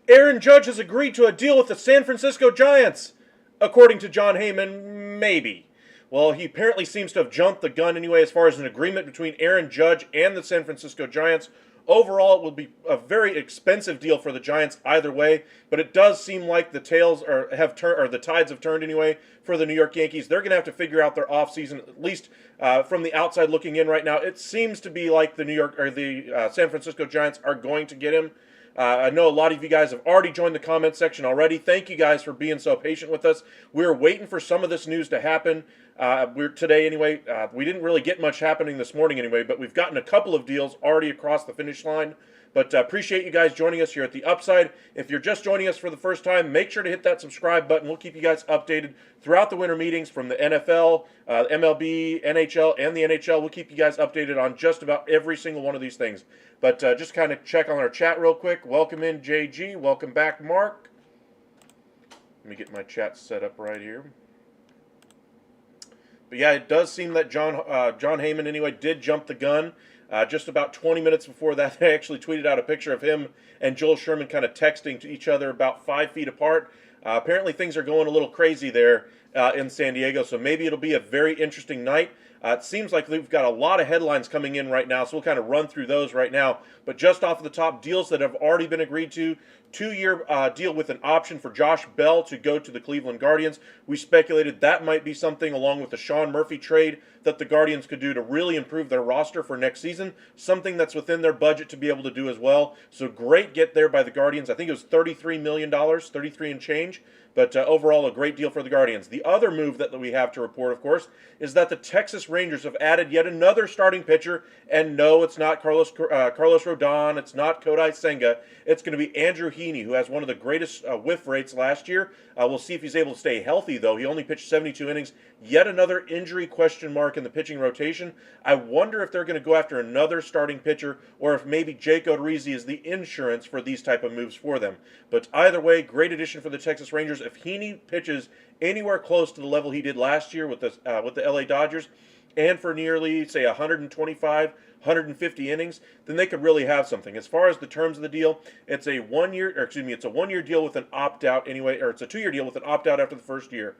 Aaron Judge has agreed to a deal with the San Francisco Giants. According to John Heyman, maybe. Well, he apparently seems to have jumped the gun anyway as far as an agreement between Aaron Judge and the San Francisco Giants. Overall, it will be a very expensive deal for the Giants either way, but it does seem like the the tides have turned anyway for the New York Yankees. They're going to have to figure out their offseason, at least from the outside looking in right now. It seems to be like the San Francisco Giants are going to get him. I know a lot of you guys have already joined the comment section already. Thank you guys for being so patient with us. We're waiting for some of this news to happen. Today anyway. We didn't really get much happening this morning anyway, but we've gotten a couple of deals already across the finish line. But appreciate you guys joining us here at the Upside. If you're just joining us for the first time, make sure to hit that subscribe button. We'll keep you guys updated throughout the winter meetings from the NFL, MLB, NHL, and the NHL. We'll keep you guys updated on just about every single one of these things. But just kind of check on our chat real quick. Welcome in, JG. Welcome back, Mark. Let me get my chat set up right here. But yeah, it does seem that John Heyman anyway did jump the gun. Just about 20 minutes before that, I actually tweeted out a picture of him and Joel Sherman kind of texting to each other about 5 feet apart. Apparently things are going a little crazy there in San Diego, so maybe it'll be a very interesting night. It seems like we've got a lot of headlines coming in right now, so we'll kind of run through those right now. But just off of the top, deals that have already been agreed to. 2-year deal with an option for Josh Bell to go to the Cleveland Guardians. We speculated that might be something along with the Sean Murphy trade that the Guardians could do to really improve their roster for next season. Something that's within their budget to be able to do as well. So great get there by the Guardians. I think it was $33 million, 33 and change. But overall, a great deal for the Guardians. The other move that we have to report, of course, is that the Texas Rangers have added yet another starting pitcher. And no, it's not Carlos Rodon. It's not Kodai Senga. It's going to be Andrew Heaney, who has one of the greatest whiff rates last year. We'll see if he's able to stay healthy, though. He only pitched 72 innings. Yet another injury question mark in the pitching rotation. I wonder if they're going to go after another starting pitcher or if maybe Jake Odorizzi is the insurance for these type of moves for them. But either way, great addition for the Texas Rangers. If Heaney pitches anywhere close to the level he did last year with the LA Dodgers, and for nearly, say, 125, 150 innings, then they could really have something. As far as the terms of the deal, it's a 1-year deal with an opt-out anyway, or it's a 2-year deal with an opt-out after the first year.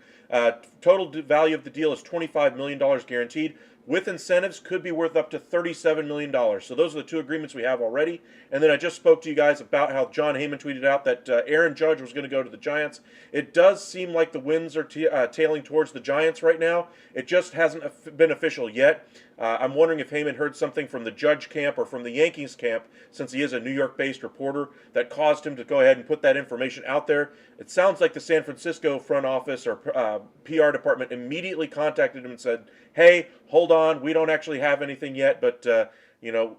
Total value of the deal is $25 million guaranteed. With incentives, could be worth up to $37 million. So those are the two agreements we have already. And then I just spoke to you guys about how John Heyman tweeted out that Aaron Judge was going to go to the Giants. It does seem like the winds are tailing towards the Giants right now. It just hasn't been official yet. I'm wondering if Heyman heard something from the Judge camp or from the Yankees camp, since he is a New York-based reporter, that caused him to go ahead and put that information out there. It sounds like the San Francisco front office or PR department immediately contacted him and said, hey, hold on, we don't actually have anything yet, but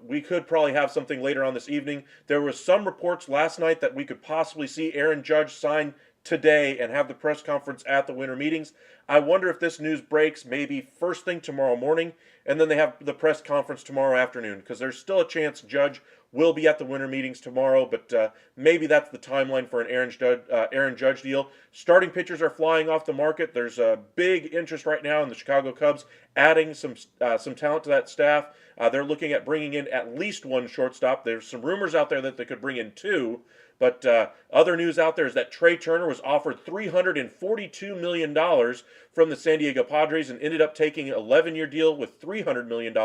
we could probably have something later on this evening. There were some reports last night that we could possibly see Aaron Judge sign today and have the press conference at the winter meetings. I wonder if this news breaks maybe first thing tomorrow morning, and then they have the press conference tomorrow afternoon, because there's still a chance Judge will be at the winter meetings tomorrow, but maybe that's the timeline for an Aaron Judge deal. Starting pitchers are flying off the market. There's a big interest right now in the Chicago Cubs adding some talent to that staff. They're looking at bringing in at least one shortstop. There's some rumors out there that they could bring in two. But other news out there is that Trey Turner was offered $342 million from the San Diego Padres and ended up taking an 11-year deal with $300 million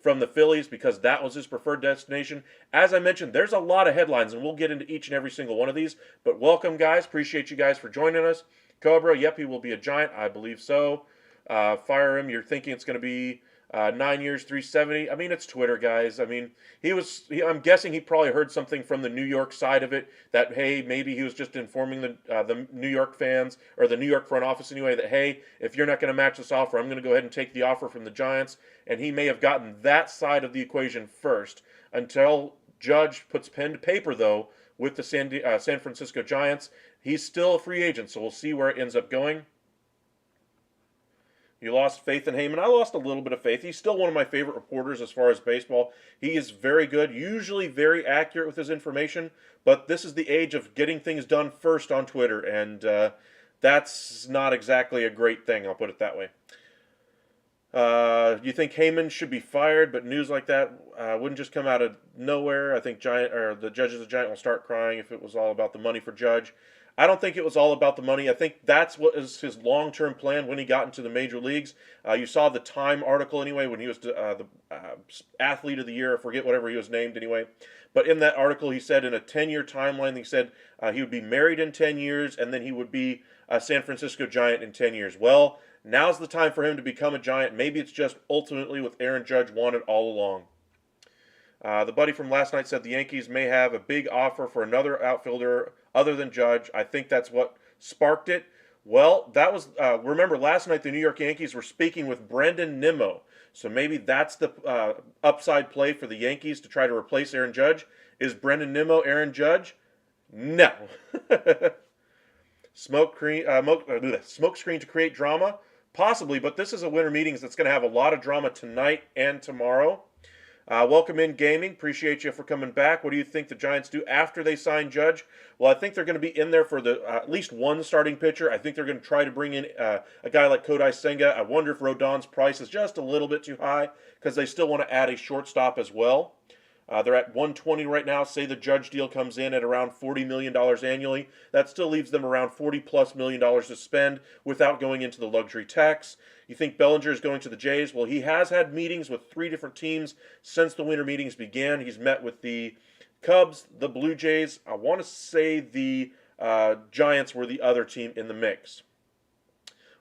from the Phillies because that was his preferred destination. As I mentioned, there's a lot of headlines, and we'll get into each and every single one of these. But welcome, guys. Appreciate you guys for joining us. Cobra, yep, he will be a Giant. I believe so. Fire him. You're thinking it's going to be 9 years, 370. I mean, it's Twitter, guys. I mean, I'm guessing he probably heard something from the New York side of it that, hey, maybe he was just informing the New York fans, or the New York front office anyway, that, hey, if you're not going to match this offer, I'm going to go ahead and take the offer from the Giants. And he may have gotten that side of the equation first until Judge puts pen to paper, though, with the San Francisco Giants. He's still a free agent, so we'll see where it ends up going. You lost faith in Heyman. I lost a little bit of faith. He's still one of my favorite reporters as far as baseball. He is very good, usually very accurate with his information, but this is the age of getting things done first on Twitter, and that's not exactly a great thing, I'll put it that way. You think Heyman should be fired, but news like that wouldn't just come out of nowhere. I think the judges of Giant will start crying if it was all about the money for Judge. I don't think it was all about the money. I think that's what is his long-term plan when he got into the major leagues. You saw the Time article anyway when he was the athlete of the year. I forget whatever he was named anyway. But in that article, he said in a 10-year timeline, he said he would be married in 10 years, and then he would be a San Francisco Giant in 10 years. Well, now's the time for him to become a Giant. Maybe it's just ultimately what Aaron Judge wanted all along. The buddy from last night said the Yankees may have a big offer for another outfielder other than Judge. I think that's what sparked it. Well, that was, remember last night the New York Yankees were speaking with Brandon Nimmo. So maybe that's the upside play for the Yankees to try to replace Aaron Judge. Is Brandon Nimmo Aaron Judge? No. Smoke screen to create drama? Possibly, but this is a winter meetings that's going to have a lot of drama tonight and tomorrow. Welcome in Gaming. Appreciate you for coming back. What do you think the Giants do after they sign Judge? Well, I think they're going to be in there for the at least one starting pitcher. I think they're going to try to bring in a guy like Kodai Senga. I wonder if Rodon's price is just a little bit too high because they still want to add a shortstop as well. They're at 120 right now. Say the Judge deal comes in at around $40 million annually. That still leaves them around $40+ million to spend without going into the luxury tax. You think Bellinger is going to the Jays? Well, he has had meetings with 3 different teams since the winter meetings began. He's met with the Cubs, the Blue Jays. I want to say the Giants were the other team in the mix.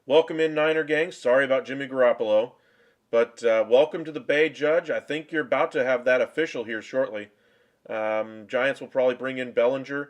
Welcome in, Niner gang. Sorry about Jimmy Garoppolo. But welcome to the Bay, Judge. I think you're about to have that official here shortly. Giants will probably bring in Bellinger.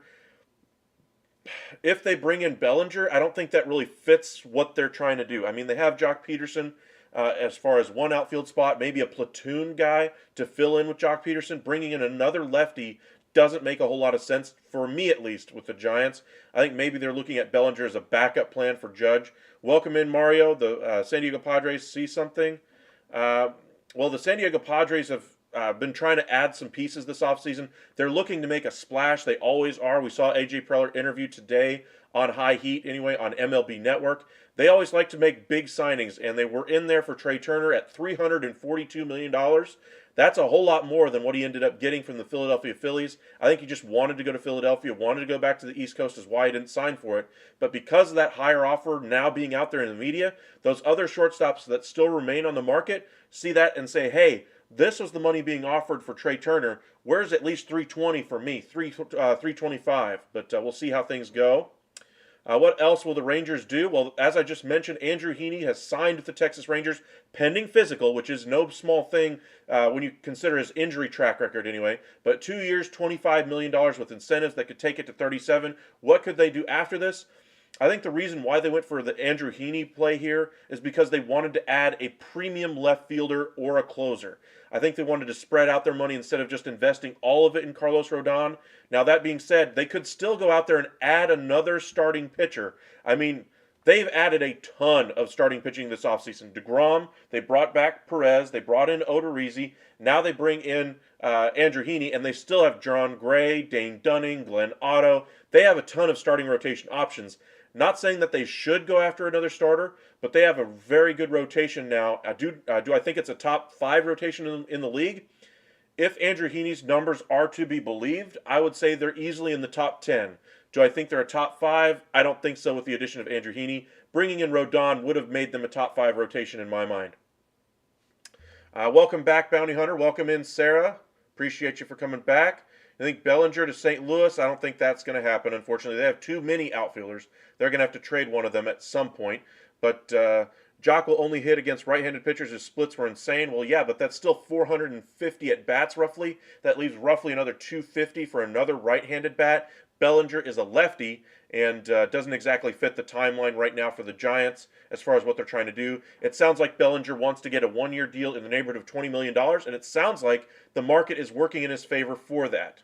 If they bring in Bellinger, I don't think that really fits what they're trying to do. I mean, they have Jock Peterson as far as one outfield spot, maybe a platoon guy to fill in with Jock Peterson. Bringing in another lefty doesn't make a whole lot of sense, for me at least, with the Giants. I think maybe they're looking at Bellinger as a backup plan for Judge. Welcome in, Mario. The San Diego Padres see something. Well, the San Diego Padres have been trying to add some pieces this offseason. They're looking to make a splash. They always are. We saw A.J. Preller interview today on High Heat, anyway, on MLB Network. They always like to make big signings, and they were in there for Trey Turner at $342 million. That's a whole lot more than what he ended up getting from the Philadelphia Phillies. I think he just wanted to go to Philadelphia, wanted to go back to the East Coast, is why he didn't sign for it. But because of that higher offer now being out there in the media, those other shortstops that still remain on the market see that and say, hey, this was the money being offered for Trey Turner. Where's at least 320 for me? 325. But we'll see how things go. What else will the Rangers do? Well, as I just mentioned, Andrew Heaney has signed with the Texas Rangers pending physical, which is no small thing when you consider his injury track record anyway. But 2 years, $25 million with incentives that could take it to 37. What could they do after this? I think the reason why they went for the Andrew Heaney play here is because they wanted to add a premium left fielder or a closer. I think they wanted to spread out their money instead of just investing all of it in Carlos Rodon. Now, that being said, they could still go out there and add another starting pitcher. I mean, they've added a ton of starting pitching this offseason. DeGrom, they brought back Perez, they brought in Odorizzi, now they bring in Andrew Heaney, and they still have John Gray, Dane Dunning, Glenn Otto. They have a ton of starting rotation options. Not saying that they should go after another starter, but they have a very good rotation now. Do I think it's a top 5 rotation in the league? If Andrew Heaney's numbers are to be believed, I would say they're easily in the top 10. Do I think they're a top 5? I don't think so with the addition of Andrew Heaney. Bringing in Rodon would have made them a top 5 rotation in my mind. Welcome back, Bounty Hunter. Welcome in, Sarah. Appreciate you for coming back. I think Bellinger to St. Louis, I don't think that's going to happen, unfortunately. They have too many outfielders. They're going to have to trade one of them at some point. But Jock will only hit against right-handed pitchers. His splits were insane. Well, yeah, but that's still 450 at-bats roughly. That leaves roughly another 250 for another right-handed bat. Bellinger is a lefty and doesn't exactly fit the timeline right now for the Giants as far as what they're trying to do. It sounds like Bellinger wants to get a one-year deal in the neighborhood of $20 million, and it sounds like the market is working in his favor for that.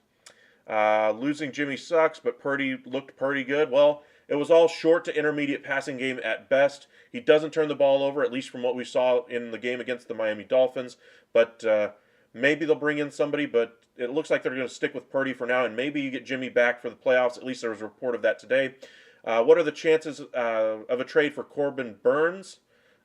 Losing Jimmy sucks, but Purdy looked pretty good. Well, it was all short to intermediate passing game at best. He doesn't turn the ball over, at least from what we saw in the game against the Miami Dolphins. But maybe they'll bring in somebody, but it looks like they're going to stick with Purdy for now, and maybe you get Jimmy back for the playoffs. At least there was a report of that today. What are the chances of a trade for Corbin Burns?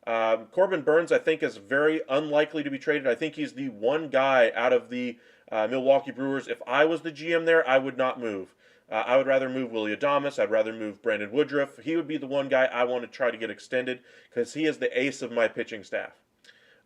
Corbin Burns, I think, is very unlikely to be traded. I think he's the one guy out of the Milwaukee Brewers. If I was the GM there, I would not move. I would rather move Willie Adames. I'd rather move Brandon Woodruff. He would be the one guy I want to try to get extended because he is the ace of my pitching staff.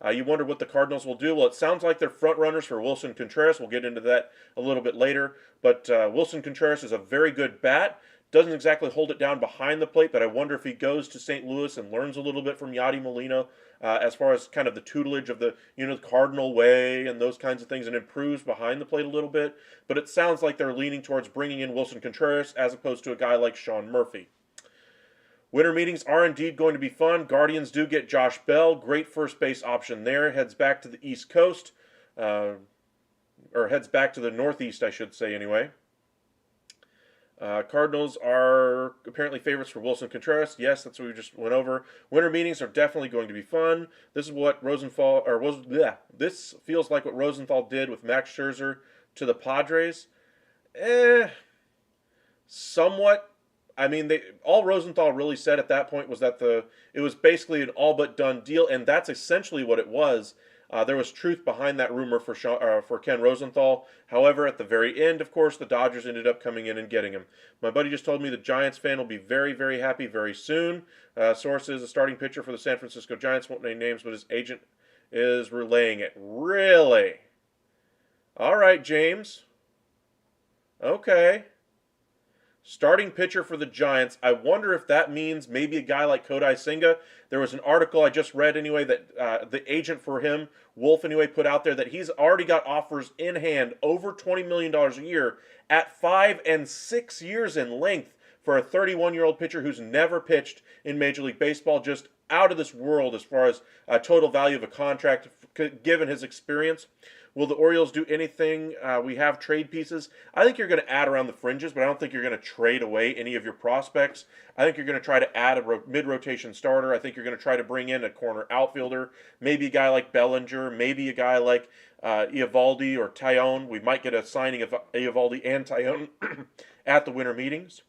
You wonder what the Cardinals will do. Well, it sounds like they're front runners for Wilson Contreras. We'll get into that a little bit later. But Wilson Contreras is a very good bat. Doesn't exactly hold it down behind the plate, but I wonder if he goes to St. Louis and learns a little bit from Yadi Molina as far as kind of the tutelage of the the Cardinal way and those kinds of things, and improves behind the plate a little bit. But it sounds like they're leaning towards bringing in Wilson Contreras as opposed to a guy like Sean Murphy. Winter meetings are indeed going to be fun. Guardians do get Josh Bell. Great first base option there. Heads back to the East Coast. Or heads back to the Northeast, I should say, anyway. Cardinals are apparently favorites for Wilson Contreras. Yes, that's what we just went over. Winter meetings are definitely going to be fun. This is what this feels like what Rosenthal did with Max Scherzer to the Padres. Somewhat. I mean, all Rosenthal really said at that point was that it was basically an all but done deal, and that's essentially what it was. There was truth behind that rumor for Ken Rosenthal. However, at the very end, of course, the Dodgers ended up coming in and getting him. My buddy just told me the Giants fan will be very, very happy very soon. Source is a starting pitcher for the San Francisco Giants. Won't name names, but his agent is relaying it. Really? All right, James. Okay. Starting pitcher for the Giants. I wonder if that means maybe a guy like Kodai Senga. There was an article I just read anyway that the agent for him, Wolf anyway, put out there that he's already got offers in hand over $20 million a year at 5 and 6 years in length for a 31-year-old pitcher who's never pitched in Major League Baseball. Just out of this world as far as total value of a contract given his experience. Will the Orioles do anything? We have trade pieces. I think you're going to add around the fringes, but I don't think you're going to trade away any of your prospects. I think you're going to try to add a mid-rotation starter. I think you're going to try to bring in a corner outfielder, maybe a guy like Bellinger, maybe a guy like Eovaldi or Tyone. We might get a signing of Eovaldi and Tyone at the winter meetings.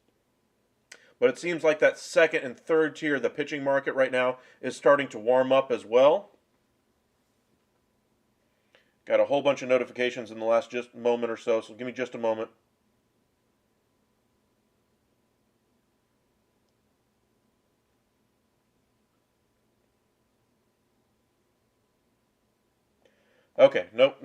But it seems like that second and third tier of the pitching market right now is starting to warm up as well. Got a whole bunch of notifications in the last just moment or so give me just a moment. Okay, nope,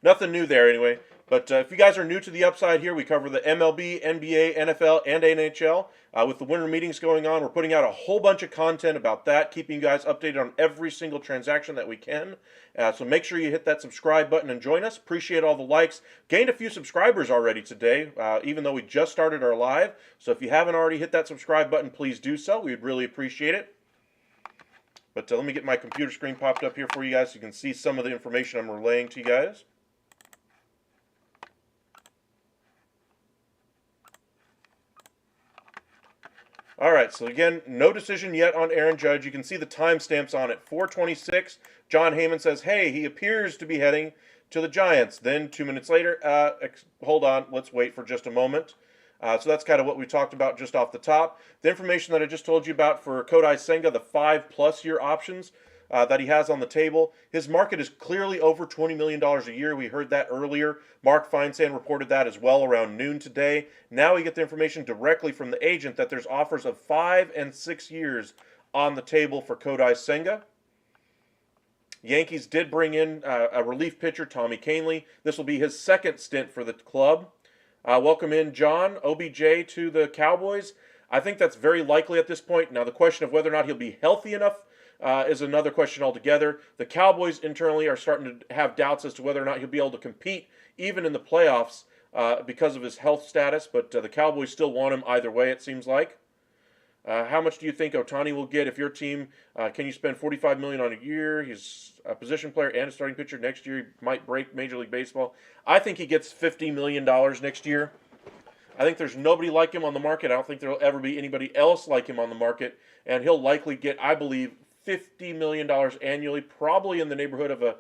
nothing new there anyway. But if you guys are new to the Upside here, we cover the MLB, NBA, NFL, and NHL. With the winter meetings going on, we're putting out a whole bunch of content about that, keeping you guys updated on every single transaction that we can. So make sure you hit that subscribe button and join us. Appreciate all the likes. Gained a few subscribers already today, even though we just started our live. So if you haven't already hit that subscribe button, please do so. We'd really appreciate it. But let me get my computer screen popped up here for you guys so you can see some of the information I'm relaying to you guys. All right, so again, no decision yet on Aaron Judge. You can see the timestamps on it. 4:26, John Heyman says, hey, he appears to be heading to the Giants. Then 2 minutes later, hold on, let's wait for just a moment. So that's kind of what we talked about just off the top. The information that I just told you about for Kodai Senga, the 5+ year options that he has on the table. His market is clearly over $20 million a year. We heard that earlier. Mark Feinsand reported that as well around noon today. Now we get the information directly from the agent that there's offers of 5 and 6 years on the table for Kodai Senga. Yankees did bring in a relief pitcher, Tommy Kahnle. This will be his second stint for the club. Welcome in John, OBJ to the Cowboys. I think that's very likely at this point. Now the question of whether or not he'll be healthy enough is another question altogether. The Cowboys internally are starting to have doubts as to whether or not he'll be able to compete even in the playoffs because of his health status, but the Cowboys still want him either way, it seems like. How much do you think Ohtani will get if your team, can you spend $45 million on a year? He's a position player and a starting pitcher. Next year he might break Major League Baseball. I think he gets $50 million next year. I think there's nobody like him on the market. I don't think there will ever be anybody else like him on the market. And he'll likely get, I believe, $50 million annually, probably in the neighborhood of a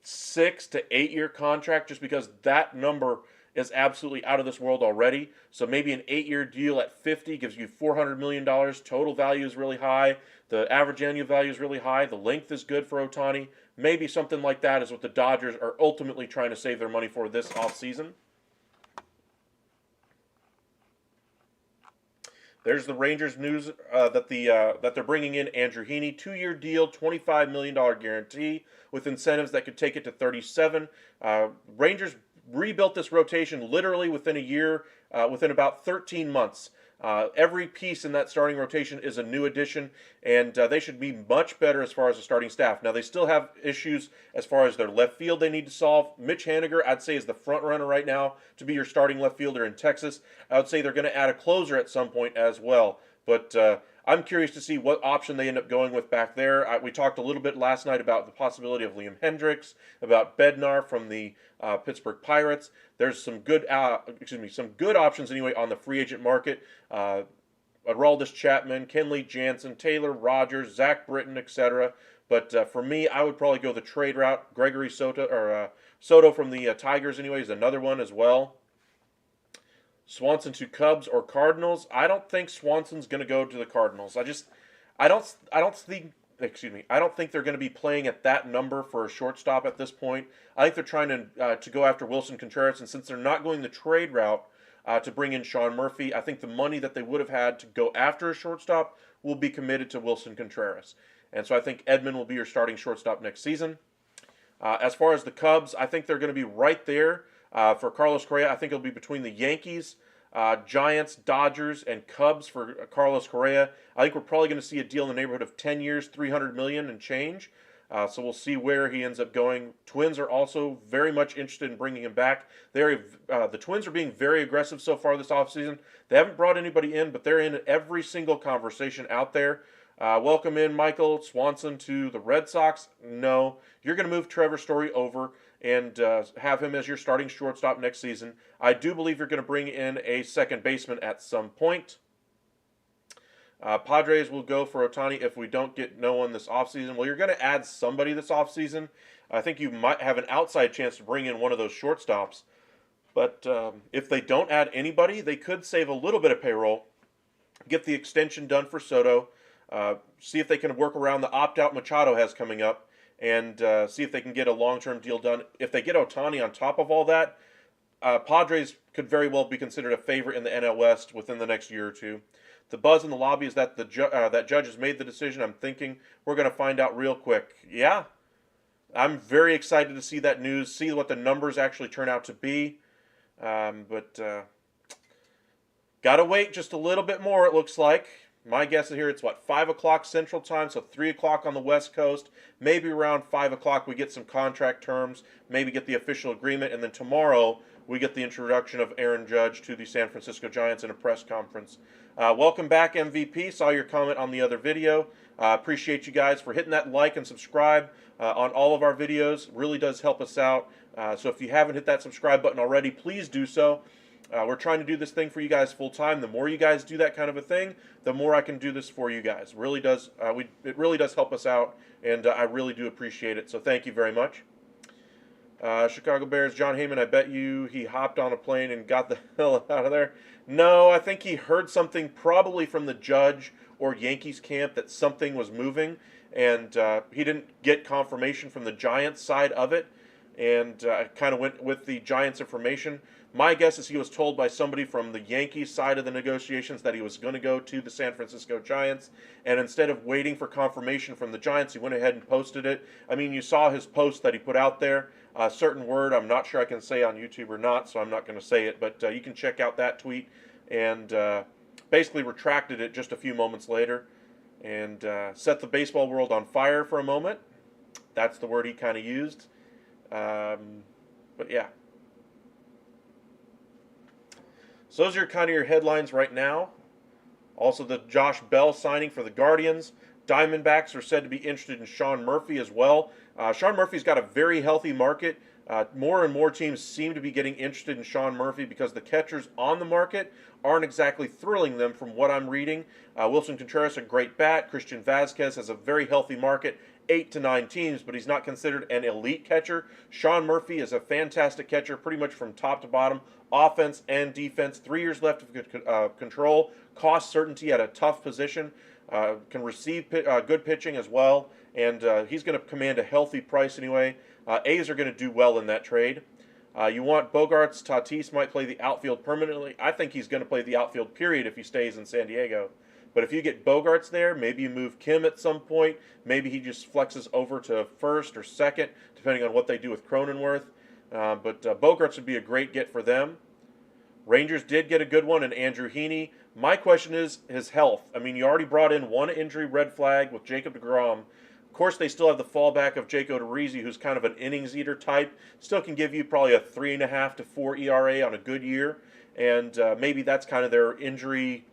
6 to 8 year contract, just because that number is absolutely out of this world already. So maybe an 8-year deal at 50 gives you $400 million. Total value is really high. The average annual value is really high. The length is good for Ohtani. Maybe something like that is what the Dodgers are ultimately trying to save their money for this offseason. There's the Rangers news that they're bringing in Andrew Heaney, 2-year deal, $25 million guarantee with incentives that could take it to 37. Rangers rebuilt this rotation literally within a year, within about 13 months. Every piece in that starting rotation is a new addition, and they should be much better as far as the starting staff. Now, they still have issues as far as their left field they need to solve. Mitch Haniger, I'd say, is the front runner right now to be your starting left fielder in Texas. I would say they're going to add a closer at some point as well. But I'm curious to see what option they end up going with back there. We talked a little bit last night about the possibility of Liam Hendricks, about Bednar from the Pittsburgh Pirates. There's some good, some good options anyway on the free agent market. Aroldis Chapman, Kenley Jansen, Taylor Rogers, Zach Britton, etc. But for me, I would probably go the trade route. Gregory Soto from the Tigers anyway is another one as well. Swanson to Cubs or Cardinals. I don't think Swanson's going to go to the Cardinals. I don't think they're going to be playing at that number for a shortstop at this point. I think they're trying to go after Wilson Contreras, and since they're not going the trade route to bring in Sean Murphy, I think the money that they would have had to go after a shortstop will be committed to Wilson Contreras. And so I think Edman will be your starting shortstop next season. As far as the Cubs, I think they're going to be right there. For Carlos Correa, I think it'll be between the Yankees, Giants, Dodgers, and Cubs for Carlos Correa. I think we're probably going to see a deal in the neighborhood of 10 years, $300 million and change. So we'll see where he ends up going. Twins are also very much interested in bringing him back. The Twins are being very aggressive so far this offseason. They haven't brought anybody in, but they're in every single conversation out there. Welcome in Michael Swanson to the Red Sox. No, you're going to move Trevor Story over and have him as your starting shortstop next season. I do believe you're going to bring in a second baseman at some point. Padres will go for Ohtani if we don't get no one this offseason. Well, you're going to add somebody this offseason. I think you might have an outside chance to bring in one of those shortstops. But if they don't add anybody, they could save a little bit of payroll, get the extension done for Soto, see if they can work around the opt-out Machado has coming up, and see if they can get a long-term deal done. If they get Ohtani on top of all that, Padres could very well be considered a favorite in the NL West within the next year or two. The buzz in the lobby is that that judge has made the decision. I'm thinking we're going to find out real quick. Yeah, I'm very excited to see that news, see what the numbers actually turn out to be. But got to wait just a little bit more, it looks like. My guess is here it's, 5 o'clock Central Time, so 3 o'clock on the West Coast. Maybe around 5 o'clock we get some contract terms, maybe get the official agreement, and then tomorrow we get the introduction of Aaron Judge to the San Francisco Giants in a press conference. Welcome back, MVP. Saw your comment on the other video. Appreciate you guys for hitting that like and subscribe on all of our videos. Really does help us out. So if you haven't hit that subscribe button already, please do so. We're trying to do this thing for you guys full time. The more you guys do that kind of a thing, the more I can do this for you guys. Really does. It really does help us out, and I really do appreciate it. So thank you very much. Chicago Bears, John Heyman, I bet you he hopped on a plane and got the hell out of there. No, I think he heard something probably from the Judge or Yankees camp that something was moving, and he didn't get confirmation from the Giants side of it, and kind of went with the Giants information. My guess is he was told by somebody from the Yankees side of the negotiations that he was going to go to the San Francisco Giants, and instead of waiting for confirmation from the Giants, he went ahead and posted it. I mean, you saw his post that he put out there. A certain word I'm not sure I can say on YouTube or not, so I'm not going to say it, but you can check out that tweet, and basically retracted it just a few moments later, and set the baseball world on fire for a moment. That's the word he kind of used. But yeah. So those are kind of your headlines right now. Also, the Josh Bell signing for the Guardians. Diamondbacks are said to be interested in Sean Murphy as well. Sean Murphy's got a very healthy market. More and more teams seem to be getting interested in Sean Murphy because the catchers on the market aren't exactly thrilling them from what I'm reading. Wilson Contreras, a great bat. Christian Vazquez has a very healthy market. 8 to 9 teams, but he's not considered an elite catcher. Sean Murphy is a fantastic catcher, pretty much from top to bottom, offense and defense. 3 years left of control, cost certainty at a tough position, can receive good pitching as well, and he's going to command a healthy price anyway. A's are going to do well in that trade. You want Bogarts. Tatis might play the outfield permanently. I think he's going to play the outfield period if he stays in San Diego. But if you get Bogarts there, maybe you move Kim at some point. Maybe he just flexes over to first or second, depending on what they do with Cronenworth. But Bogarts would be a great get for them. Rangers did get a good one in Andrew Heaney. My question is his health. I mean, you already brought in one injury red flag with Jacob deGrom. Of course, they still have the fallback of Jake Odorizzi, who's kind of an innings eater type. Still can give you probably a 3.5 to 4 ERA on a good year. And maybe that's kind of their injury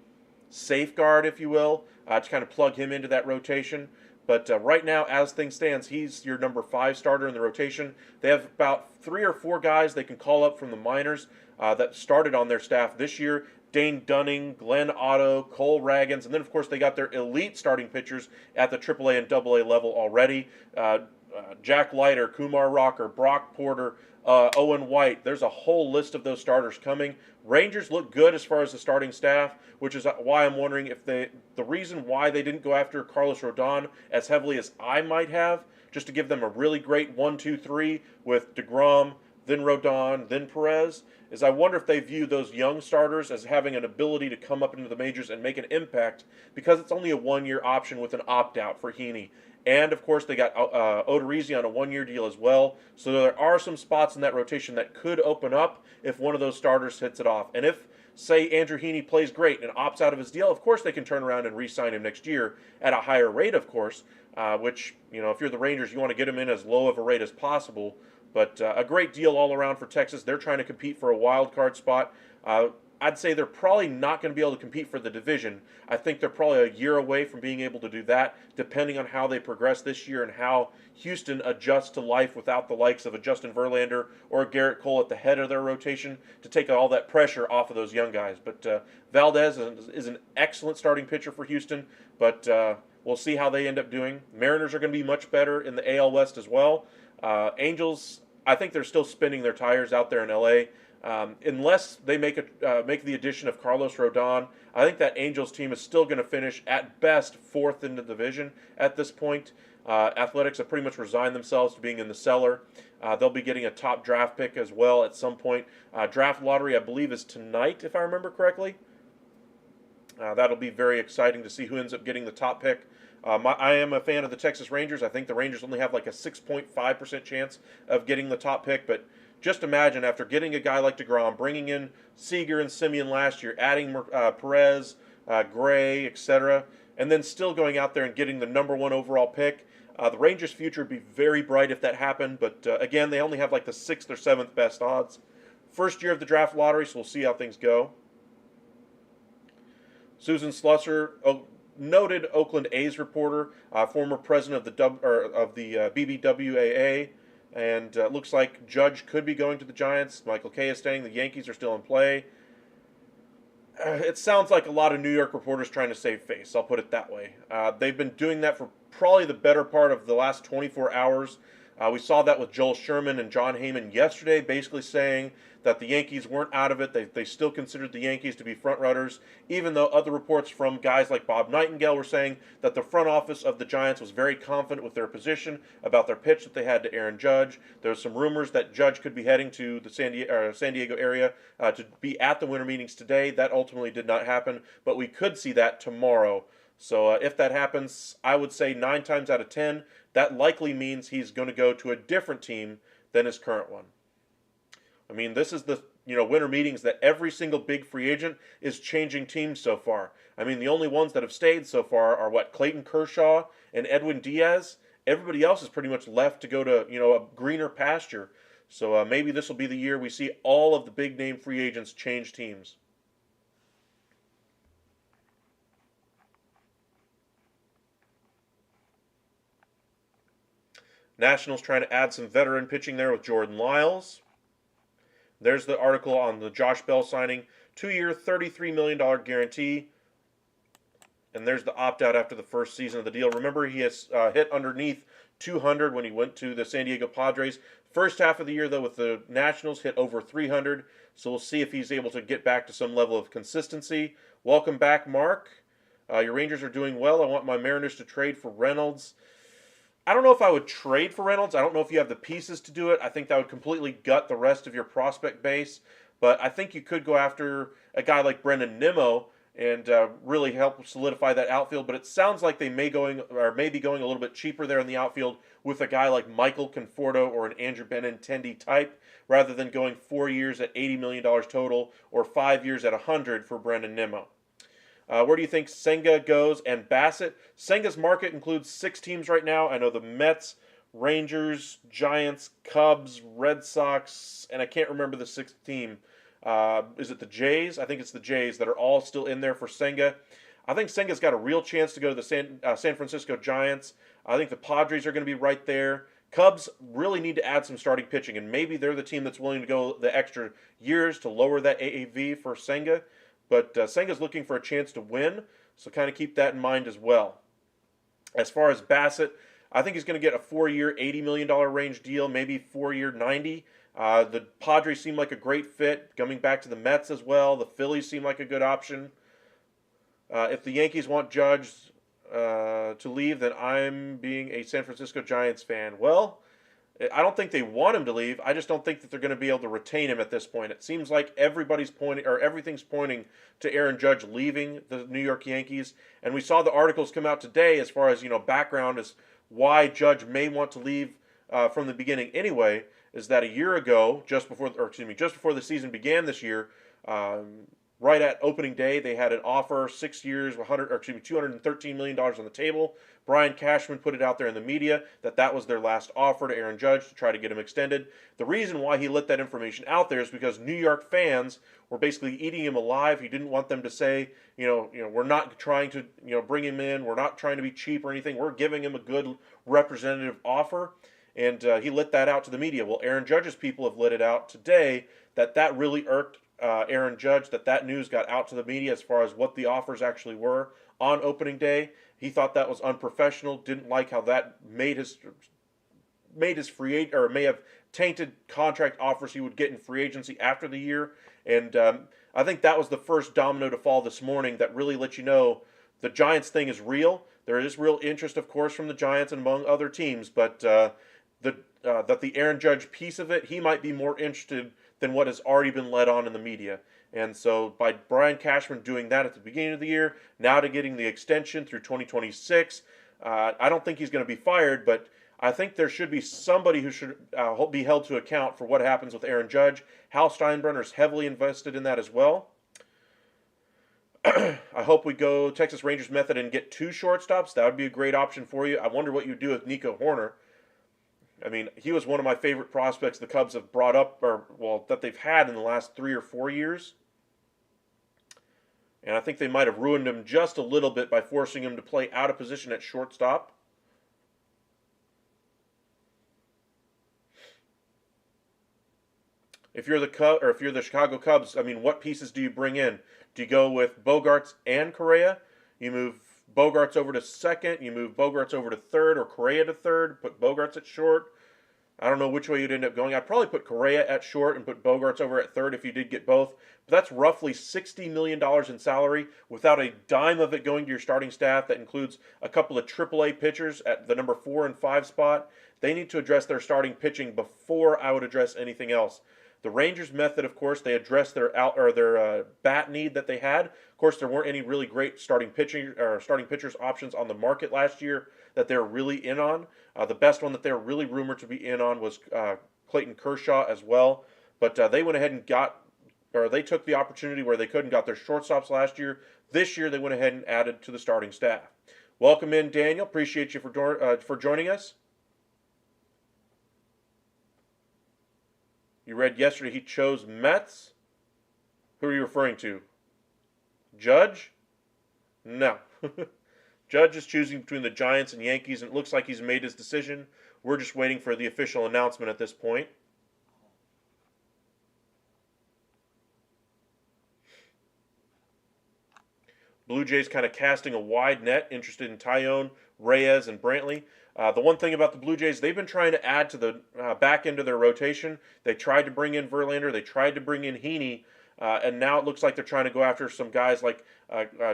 safeguard, if you will, to kind of plug him into that rotation. But right now, as things stands, he's your number 5 starter in the rotation. They have about 3 or 4 guys they can call up from the minors that started on their staff this year. Dane Dunning, Glenn Otto, Cole Raggins, and then of course they got their elite starting pitchers at the AAA and AA level already. Jack Leiter, Kumar Rocker, Brock Porter, Owen White. There's a whole list of those starters coming. Rangers look good as far as the starting staff, which is why I'm wondering if the reason why they didn't go after Carlos Rodon as heavily as I might have, just to give them a really great 1-2-3 with DeGrom, then Rodon, then Perez, is I wonder if they view those young starters as having an ability to come up into the majors and make an impact, because it's only a 1-year option with an opt-out for Heaney. And, of course, they got Odorizzi on a 1-year deal as well. So there are some spots in that rotation that could open up if one of those starters hits it off. And if, say, Andrew Heaney plays great and opts out of his deal, of course they can turn around and re-sign him next year at a higher rate, of course, which, you know, if you're the Rangers, you want to get him in as low of a rate as possible. But a great deal all around for Texas. They're trying to compete for a wild card spot. I'd say they're probably not going to be able to compete for the division. I think they're probably a year away from being able to do that, depending on how they progress this year and how Houston adjusts to life without the likes of a Justin Verlander or a Garrett Cole at the head of their rotation to take all that pressure off of those young guys. But Valdez is an excellent starting pitcher for Houston, but we'll see how they end up doing. Mariners are going to be much better in the AL West as well. Angels, I think they're still spinning their tires out there in LA. Unless they make the addition of Carlos Rodon, I think that Angels team is still going to finish at best 4th in the division at this point. Athletics have pretty much resigned themselves to being in the cellar. They'll be getting a top draft pick as well at some point. Draft lottery, I believe, is tonight, if I remember correctly. That'll be very exciting to see who ends up getting the top pick. I am a fan of the Texas Rangers. I think the Rangers only have like a 6.5% chance of getting the top pick, but just imagine after getting a guy like DeGrom, bringing in Seager and Simeon last year, adding Perez, Gray, etc., and then still going out there and getting the number 1 overall pick. The Rangers' future would be very bright if that happened, but again, they only have like the 6th or 7th best odds. First year of the draft lottery, so we'll see how things go. Susan Slusser, noted Oakland A's reporter, former president of the BBWAA, and looks like Judge could be going to the Giants. Michael Kay is saying the Yankees are still in play. It sounds like a lot of New York reporters trying to save face, I'll put it that way. They've been doing that for probably the better part of the last 24 hours. We saw that with Joel Sherman and John Heyman yesterday, basically saying that the Yankees weren't out of it. They still considered the Yankees to be front runners, even though other reports from guys like Bob Nightingale were saying that the front office of the Giants was very confident with their position about their pitch that they had to Aaron Judge. There was some rumors that Judge could be heading to the San Diego area to be at the winter meetings today. That ultimately did not happen, but we could see that tomorrow. So if that happens, I would say 9 times out of 10, that likely means he's going to go to a different team than his current one. I mean, this is the winter meetings that every single big free agent is changing teams so far. I mean, the only ones that have stayed so far are Clayton Kershaw and Edwin Diaz. Everybody else is pretty much left to go to a greener pasture. So maybe this will be the year we see all of the big name free agents change teams. Nationals trying to add some veteran pitching there with Jordan Lyles. There's the article on the Josh Bell signing. 2-year, $33 million guarantee. And there's the opt-out after the first season of the deal. Remember, he has hit underneath 200 when he went to the San Diego Padres. First half of the year, though, with the Nationals, hit over 300. So we'll see if he's able to get back to some level of consistency. Welcome back, Mark. Your Rangers are doing well. I want my Mariners to trade for Reynolds. I don't know if I would trade for Reynolds. I don't know if you have the pieces to do it. I think that would completely gut the rest of your prospect base. But I think you could go after a guy like Brendan Nimmo and really help solidify that outfield. But it sounds like they may be going a little bit cheaper there in the outfield with a guy like Michael Conforto or an Andrew Benintendi type, rather than going 4 years at $80 million total or 5 years at $100 for Brendan Nimmo. Where do you think Senga goes and Bassett? Senga's market includes 6 teams right now. I know the Mets, Rangers, Giants, Cubs, Red Sox, and I can't remember the 6th team. Is it the Jays? I think it's the Jays that are all still in there for Senga. I think Senga's got a real chance to go to the San Francisco Giants. I think the Padres are going to be right there. Cubs really need to add some starting pitching, and maybe they're the team that's willing to go the extra years to lower that AAV for Senga. But Senga's looking for a chance to win, so kind of keep that in mind as well. As far as Bassett, I think he's going to get a 4-year, $80 million range deal, maybe 4-year, $90. The Padres seem like a great fit, coming back to the Mets as well. The Phillies seem like a good option. If the Yankees want Judge to leave, then I'm being a San Francisco Giants fan. Well, I don't think they want him to leave. I just don't think that they're going to be able to retain him at this point. It seems like everything's pointing to Aaron Judge leaving the New York Yankees. And we saw the articles come out today as far as background as why Judge may want to leave from the beginning. Anyway, is that a year ago, just before the season began this year, right at opening day, they had an offer, 6 years, $213 million on the table. Brian Cashman put it out there in the media that was their last offer to Aaron Judge to try to get him extended. The reason why he let that information out there is because New York fans were basically eating him alive. He didn't want them to say, we're not trying to, bring him in. We're not trying to be cheap or anything. We're giving him a good representative offer. And he let that out to the media. Well, Aaron Judge's people have let it out today that really irked Aaron Judge, that news got out to the media as far as what the offers actually were on opening day. He thought that was unprofessional, didn't like how that made his free or may have tainted contract offers he would get in free agency after the year. And I think that was the first domino to fall this morning that really let you know the Giants thing is real. There is real interest, of course, from the Giants and among other teams, but that the Aaron Judge piece of it, he might be more interested than what has already been led on in the media. And so by Brian Cashman doing that at the beginning of the year, now to getting the extension through 2026, I don't think he's going to be fired, but I think there should be somebody who should be held to account for what happens with Aaron Judge. Hal Steinbrenner is heavily invested in that as well. I hope we go Texas Rangers method and get 2 shortstops. That would be a great option for you. I wonder what you do with Nico Horner. I mean, he was one of my favorite prospects the Cubs have brought up, that they've had in the last 3 or 4 years. And I think they might have ruined him just a little bit by forcing him to play out of position at shortstop. If you're the Chicago Cubs, I mean, what pieces do you bring in? Do you go with Bogaerts and Correa? You move Bogaerts over to second, you move Bogaerts over to third, or Correa to third, put Bogaerts at short. I don't know which way you'd end up going. I'd probably put Correa at short and put Bogaerts over at third if you did get both. But that's roughly $60 million in salary without a dime of it going to your starting staff. That includes a couple of AAA pitchers at the number 4 and 5 spot. They need to address their starting pitching before I would address anything else. The Rangers method, of course, they addressed their bat need that they had. Of course, there weren't any really great starting pitchers options on the market last year that they were really in on. The best one that they were really rumored to be in on was Clayton Kershaw as well. But they went ahead and they took the opportunity where they could and got their shortstops last year. This year, they went ahead and added to the starting staff. Welcome in, Daniel. Appreciate you for joining us. You read yesterday he chose Mets. Who are you referring to? Judge? No. Judge is choosing between the Giants and Yankees, and it looks like he's made his decision. We're just waiting for the official announcement at this point. Blue Jays kind of casting a wide net, interested in Tyone, Reyes, and Brantley. The one thing about the Blue Jays, they've been trying to add to the back end of their rotation. They tried to bring in Verlander, they tried to bring in Heaney, and now it looks like they're trying to go after some guys like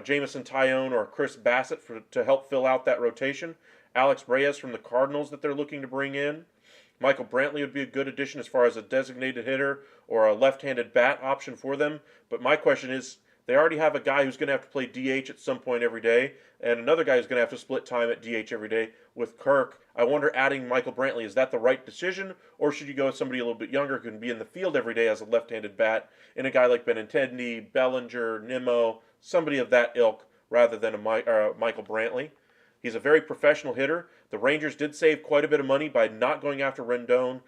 Jamison Tyone or Chris Bassett to help fill out that rotation. Alex Reyes from the Cardinals that they're looking to bring in. Michael Brantley would be a good addition as far as a designated hitter or a left-handed bat option for them. But my question is, they already have a guy who's going to have to play DH at some point every day, and another guy who's going to have to split time at DH every day with Kirk. I wonder, adding Michael Brantley, is that the right decision, or should you go with somebody a little bit younger who can be in the field every day as a left-handed bat, and a guy like Benintendi, Bellinger, Nimmo, somebody of that ilk, rather than a Michael Brantley? He's a very professional hitter. The Rangers did save quite a bit of money by not going after Rodon.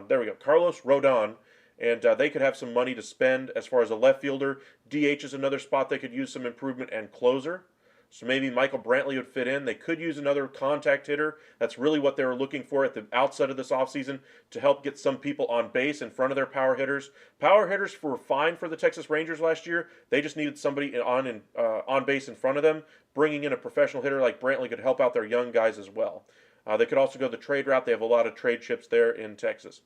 There we go. Carlos Rodon. And they could have some money to spend as far as a left fielder. DH is another spot they could use some improvement, and closer. So maybe Michael Brantley would fit in. They could use another contact hitter. That's really what they were looking for at the outset of this offseason, to help get some people on base in front of their power hitters. Power hitters were fine for the Texas Rangers last year. They just needed somebody on base in front of them. Bringing in a professional hitter like Brantley could help out their young guys as well. They could also go the trade route. They have a lot of trade chips there in Texas.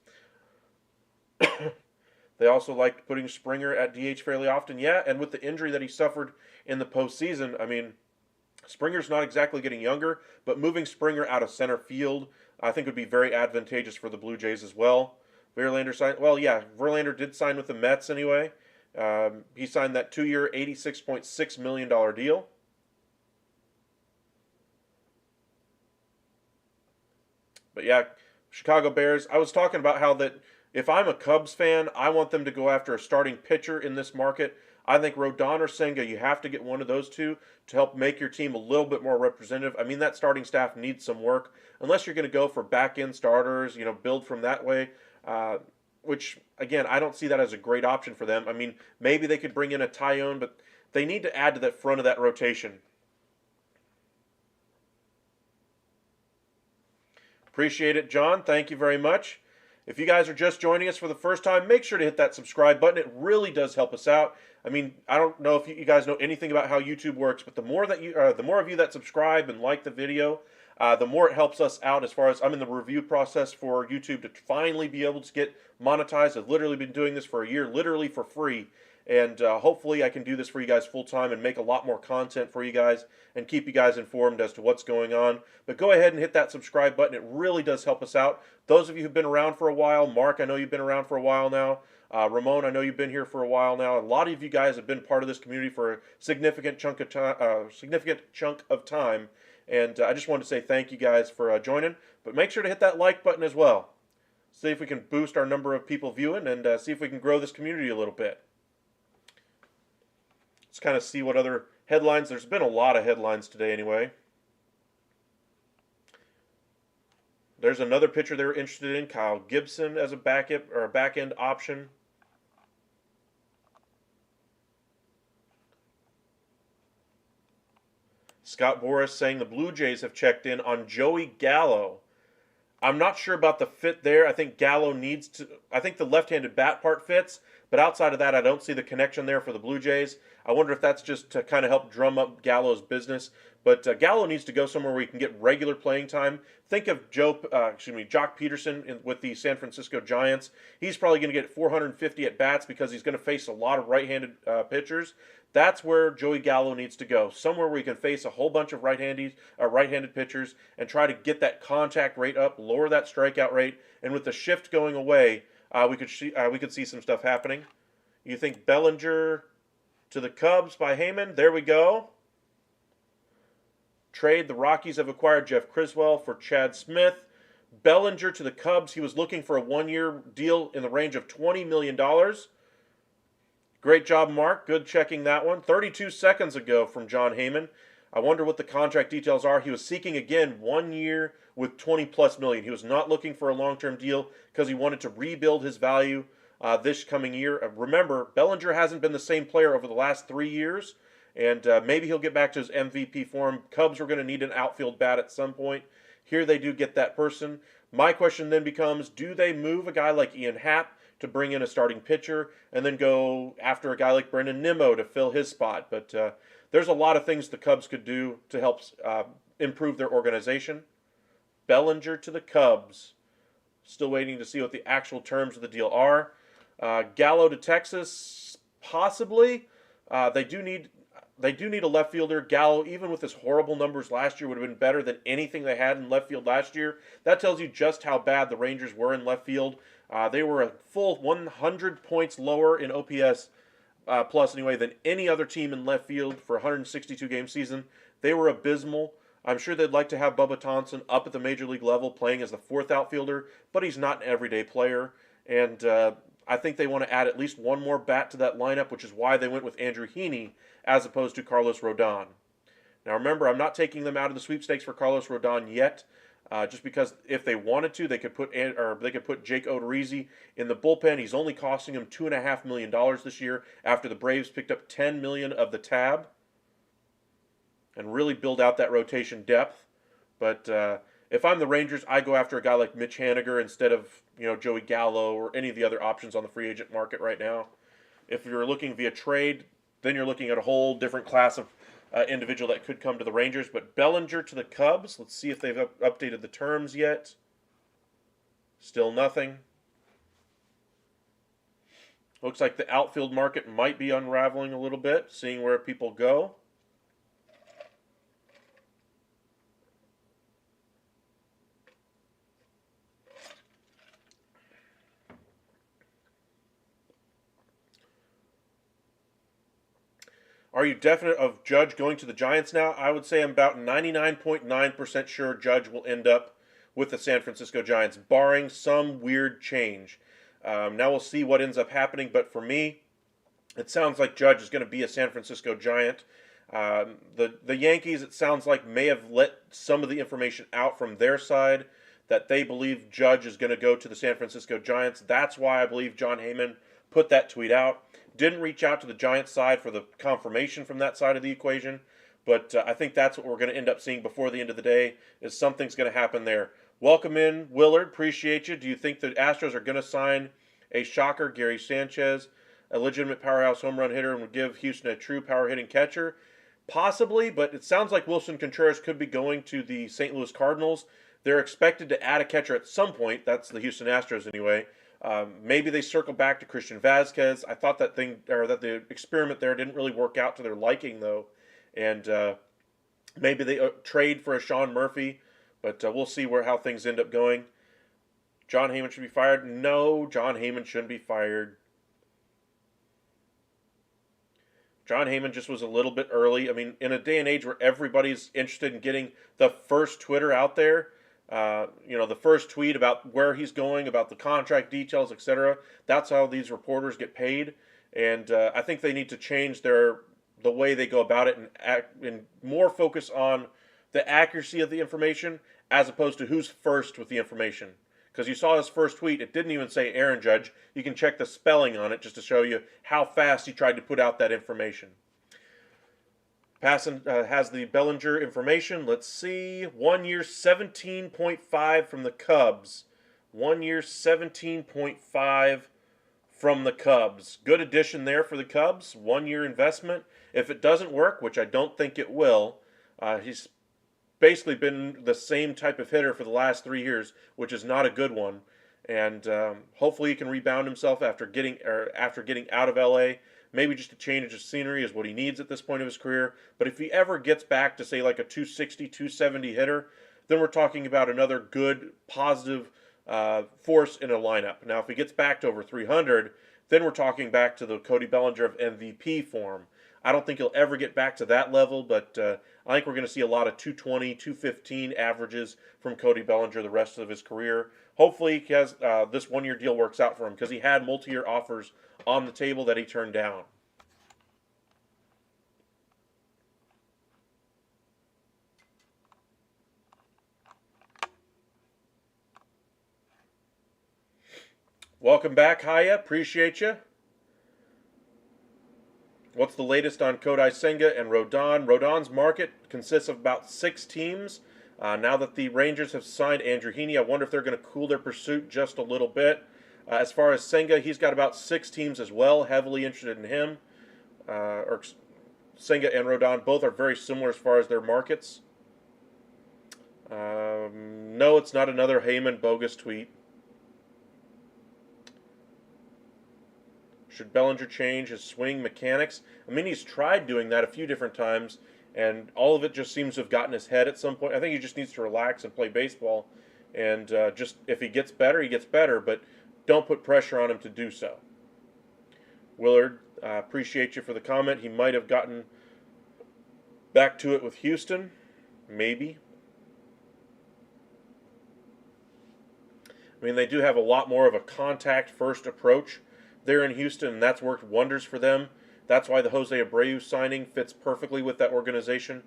They also liked putting Springer at DH fairly often. Yeah, and with the injury that he suffered in the postseason, I mean, Springer's not exactly getting younger, but moving Springer out of center field, I think would be very advantageous for the Blue Jays as well. Verlander signed, well, yeah, Verlander did sign with the Mets anyway. He signed that 2-year, $86.6 million deal. But yeah, Chicago Bears, I was talking about how that if I'm a Cubs fan, I want them to go after a starting pitcher in this market. I think Rodon or Senga, you have to get one of those two to help make your team a little bit more representative. I mean, that starting staff needs some work. Unless you're going to go for back-end starters, build from that way, which, again, I don't see that as a great option for them. I mean, maybe they could bring in a Tyone, but they need to add to that front of that rotation. Appreciate it, John. Thank you very much. If you guys are just joining us for the first time, make sure to hit that subscribe button. It really does help us out. I mean, I don't know if you guys know anything about how YouTube works, but the more of you that subscribe and like the video, the more it helps us out. As far as I'm in the review process for YouTube to finally be able to get monetized. I've literally been doing this for a year, literally for free. And hopefully I can do this for you guys full time and make a lot more content for you guys and keep you guys informed as to what's going on. But go ahead and hit that subscribe button. It really does help us out. Those of you who've been around for a while, Mark, I know you've been around for a while now. Ramon, I know you've been here for a while now. A lot of you guys have been part of this community for a significant chunk of time. And I just wanted to say thank you guys for joining. But make sure to hit that like button as well. See if we can boost our number of people viewing and see if we can grow this community a little bit. Let's kind of see what other headlines. There's been a lot of headlines today anyway. There's another pitcher they're interested in, Kyle Gibson, as a back-end option. Scott Boras saying the Blue Jays have checked in on Joey Gallo. I'm not sure about the fit there. I think Gallo needs to. I think the left-handed bat part fits, but outside of that, I don't see the connection there for the Blue Jays. I wonder if that's just to kind of help drum up Gallo's business. But Gallo needs to go somewhere where he can get regular playing time. Think of Jock Peterson with the San Francisco Giants. He's probably going to get 450 at bats because he's going to face a lot of right-handed pitchers. That's where Joey Gallo needs to go. Somewhere where he can face a whole bunch of right-handed pitchers and try to get that contact rate up, lower that strikeout rate. And with the shift going away, we could see some stuff happening. You think Bellinger to the Cubs by Heyman? There we go. Trade. The Rockies have acquired Jeff Criswell for Chad Smith. Bellinger to the Cubs. He was looking for a one-year deal in the range of $20 million. Great job, Mark. Good checking that one. 32 seconds ago from John Heyman. I wonder what the contract details are. He was seeking, again, 1 year with $20+ million. He was not looking for a long-term deal because he wanted to rebuild his value this coming year. Remember, Bellinger hasn't been the same player over the last 3 years. And maybe he'll get back to his MVP form. Cubs are going to need an outfield bat at some point. Here they do get that person. My question then becomes, do they move a guy like Ian Happ to bring in a starting pitcher and then go after a guy like Brendan Nimmo to fill his spot. But there's a lot of things the Cubs could do to help improve their organization. Bellinger to the Cubs. Still waiting to see what the actual terms of the deal are. Gallo to Texas, possibly. They do need a left fielder. Gallo, even with his horrible numbers last year, would have been better than anything they had in left field last year. That tells you just how bad the Rangers were in left field. They were a full 100 points lower in OPS plus anyway than any other team in left field for a 162 game season. They were abysmal. I'm sure they'd like to have Bubba Thompson up at the major league level playing as the fourth outfielder, but he's not an everyday player. And I think they want to add at least one more bat to that lineup, which is why they went with Andrew Heaney as opposed to Carlos Rodon. Now remember, I'm not taking them out of the sweepstakes for Carlos Rodon yet, just because if they wanted to, they could put Jake Odorizzi in the bullpen. He's only costing them $2.5 million this year after the Braves picked up $10 million of the tab and really build out that rotation depth. But if I'm the Rangers, I go after a guy like Mitch Haniger instead of Joey Gallo or any of the other options on the free agent market right now. If you're looking via trade, then you're looking at a whole different class of individual that could come to the Rangers. But Bellinger to the Cubs. Let's see if they've updated the terms yet. Still nothing. Looks like the outfield market might be unraveling a little bit, seeing where people go. Are you definite of Judge going to the Giants now? I would say I'm about 99.9% sure Judge will end up with the San Francisco Giants, barring some weird change. Now we'll see what ends up happening, but for me, it sounds like Judge is going to be a San Francisco Giant. The Yankees, it sounds like, may have let some of the information out from their side that they believe Judge is going to go to the San Francisco Giants. That's why I believe John Heyman put that tweet out. Didn't reach out to the Giants side for the confirmation from that side of the equation, but I think that's what we're going to end up seeing before the end of the day, is something's going to happen there. Welcome in, Willard. Appreciate you. Do you think the Astros are going to sign a shocker, Gary Sanchez, a legitimate powerhouse home run hitter, and would give Houston a true power-hitting catcher? Possibly, but it sounds like Wilson Contreras could be going to the St. Louis Cardinals. They're expected to add a catcher at some point. That's the Houston Astros anyway. Maybe they circle back to Christian Vazquez. I thought that the experiment there didn't really work out to their liking, though. And maybe they trade for a Sean Murphy, but we'll see how things end up going. John Heyman should be fired? No, John Heyman shouldn't be fired. John Heyman just was a little bit early. I mean, in a day and age where everybody's interested in getting the first Twitter out there, the first tweet about where he's going, about the contract details, etc. That's how these reporters get paid, and I think they need to change the way they go about it and more focus on the accuracy of the information as opposed to who's first with the information. Because you saw his first tweet, it didn't even say Aaron Judge. You can check the spelling on it just to show you how fast he tried to put out that information. Passan has the Bellinger information. Let's see. 1 year, 17.5 from the Cubs. 1 year, 17.5 from the Cubs. Good addition there for the Cubs. 1 year investment. If it doesn't work, which I don't think it will, he's basically been the same type of hitter for the last 3 years, which is not a good one. And hopefully he can rebound himself after getting out of LA. Maybe just a change of scenery is what he needs at this point of his career. But if he ever gets back to, say, like a 260, 270 hitter, then we're talking about another good, positive force in a lineup. Now, if he gets back to over 300, then we're talking back to the Cody Bellinger of MVP form. I don't think he'll ever get back to that level, but I think we're going to see a lot of 220, 215 averages from Cody Bellinger the rest of his career. Hopefully he has this one-year deal works out for him, because he had multi-year offers on the table that he turned down. Welcome back, Haya. Appreciate you. What's the latest on Kodai Senga and Rodon? Rodon's market consists of about 6 teams. Now that the Rangers have signed Andrew Heaney, I wonder if they're going to cool their pursuit just a little bit. As far as Senga, he's got about 6 teams as well, heavily interested in him. Or Senga and Rodon both are very similar as far as their markets. No, it's not another Heyman bogus tweet. Should Bellinger change his swing mechanics? I mean, he's tried doing that a few different times, and all of it just seems to have gotten his head at some point. I think he just needs to relax and play baseball, and just if he gets better, he gets better, but don't put pressure on him to do so. Willard, appreciate you for the comment. He might have gotten back to it with Houston, maybe. I mean, they do have a lot more of a contact-first approach there in Houston, and that's worked wonders for them. That's why the Jose Abreu signing fits perfectly with that organization.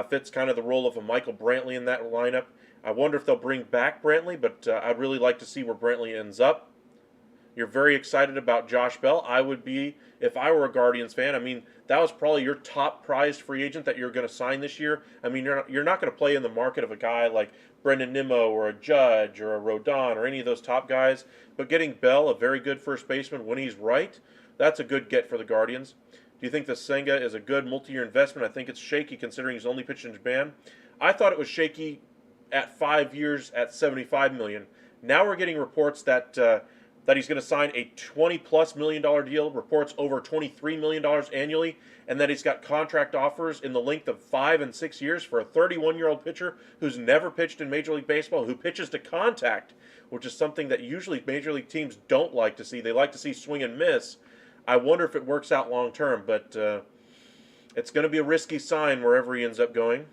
Fits kind of the role of a Michael Brantley in that lineup. I wonder if they'll bring back Brantley, but I'd really like to see where Brantley ends up. You're very excited about Josh Bell. I would be if I were a Guardians fan. I mean, that was probably your top prized free agent that you're going to sign this year. I mean, you're not going to play in the market of a guy like Brendan Nimmo or a Judge or a Rodon or any of those top guys. But getting Bell, a very good first baseman, when he's right, that's a good get for the Guardians. Do you think the Senga is a good multi-year investment? I think it's shaky considering he's only pitched in Japan. I thought it was shaky at 5 years at $75 million. Now we're getting reports that he's going to sign a $20+ million deal, reports over $23 million annually, and that he's got contract offers in the length of 5 and 6 years for a 31-year-old pitcher who's never pitched in Major League Baseball, who pitches to contact, which is something that usually Major League teams don't like to see. They like to see swing and miss. I wonder if it works out long term, but it's going to be a risky sign wherever he ends up going.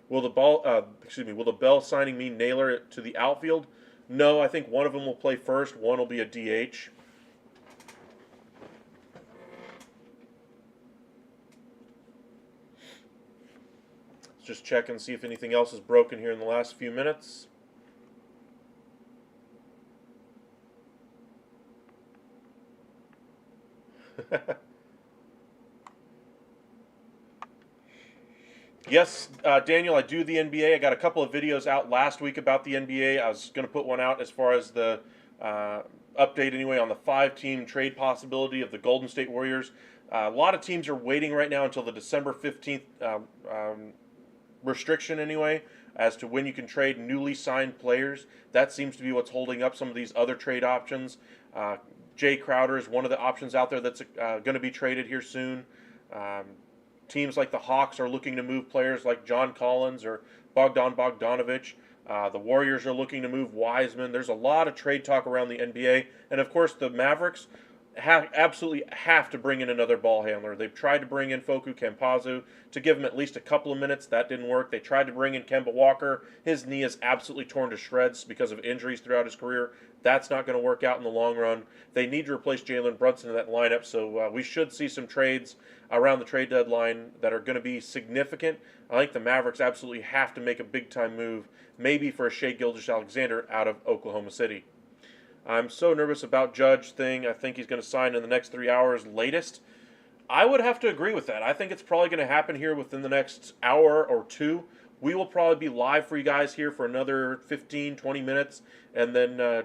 Will the Bell signing mean Naylor to the outfield? No, I think one of them will play first. One will be a DH. Let's just check and see if anything else is broken here in the last few minutes. Yes, Daniel, I do the NBA. I got a couple of videos out last week about the NBA. I was going to put one out as far as the update anyway on the 5-team trade possibility of the Golden State Warriors. A lot of teams are waiting right now until the December 15th restriction anyway as to when you can trade newly signed players. That seems to be what's holding up some of these other trade options. Jay Crowder is one of the options out there that's going to be traded here soon. Teams like the Hawks are looking to move players like John Collins or Bogdan Bogdanovic. The Warriors are looking to move Wiseman. There's a lot of trade talk around the NBA. And, of course, the Mavericks absolutely have to bring in another ball handler. They've tried to bring in Foku Campazzo to give him at least a couple of minutes. That didn't work. They tried to bring in Kemba Walker. His knee is absolutely torn to shreds because of injuries throughout his career. That's not going to work out in the long run. They need to replace Jalen Brunson in that lineup, so we should see some trades around the trade deadline that are going to be significant. I think the Mavericks absolutely have to make a big-time move, maybe for a Shai Gilgeous-Alexander out of Oklahoma City. I'm so nervous about Judge thing. I think he's going to sign in the next 3 hours latest. I would have to agree with that. I think it's probably going to happen here within the next hour or two. We will probably be live for you guys here for another 15, 20 minutes, and then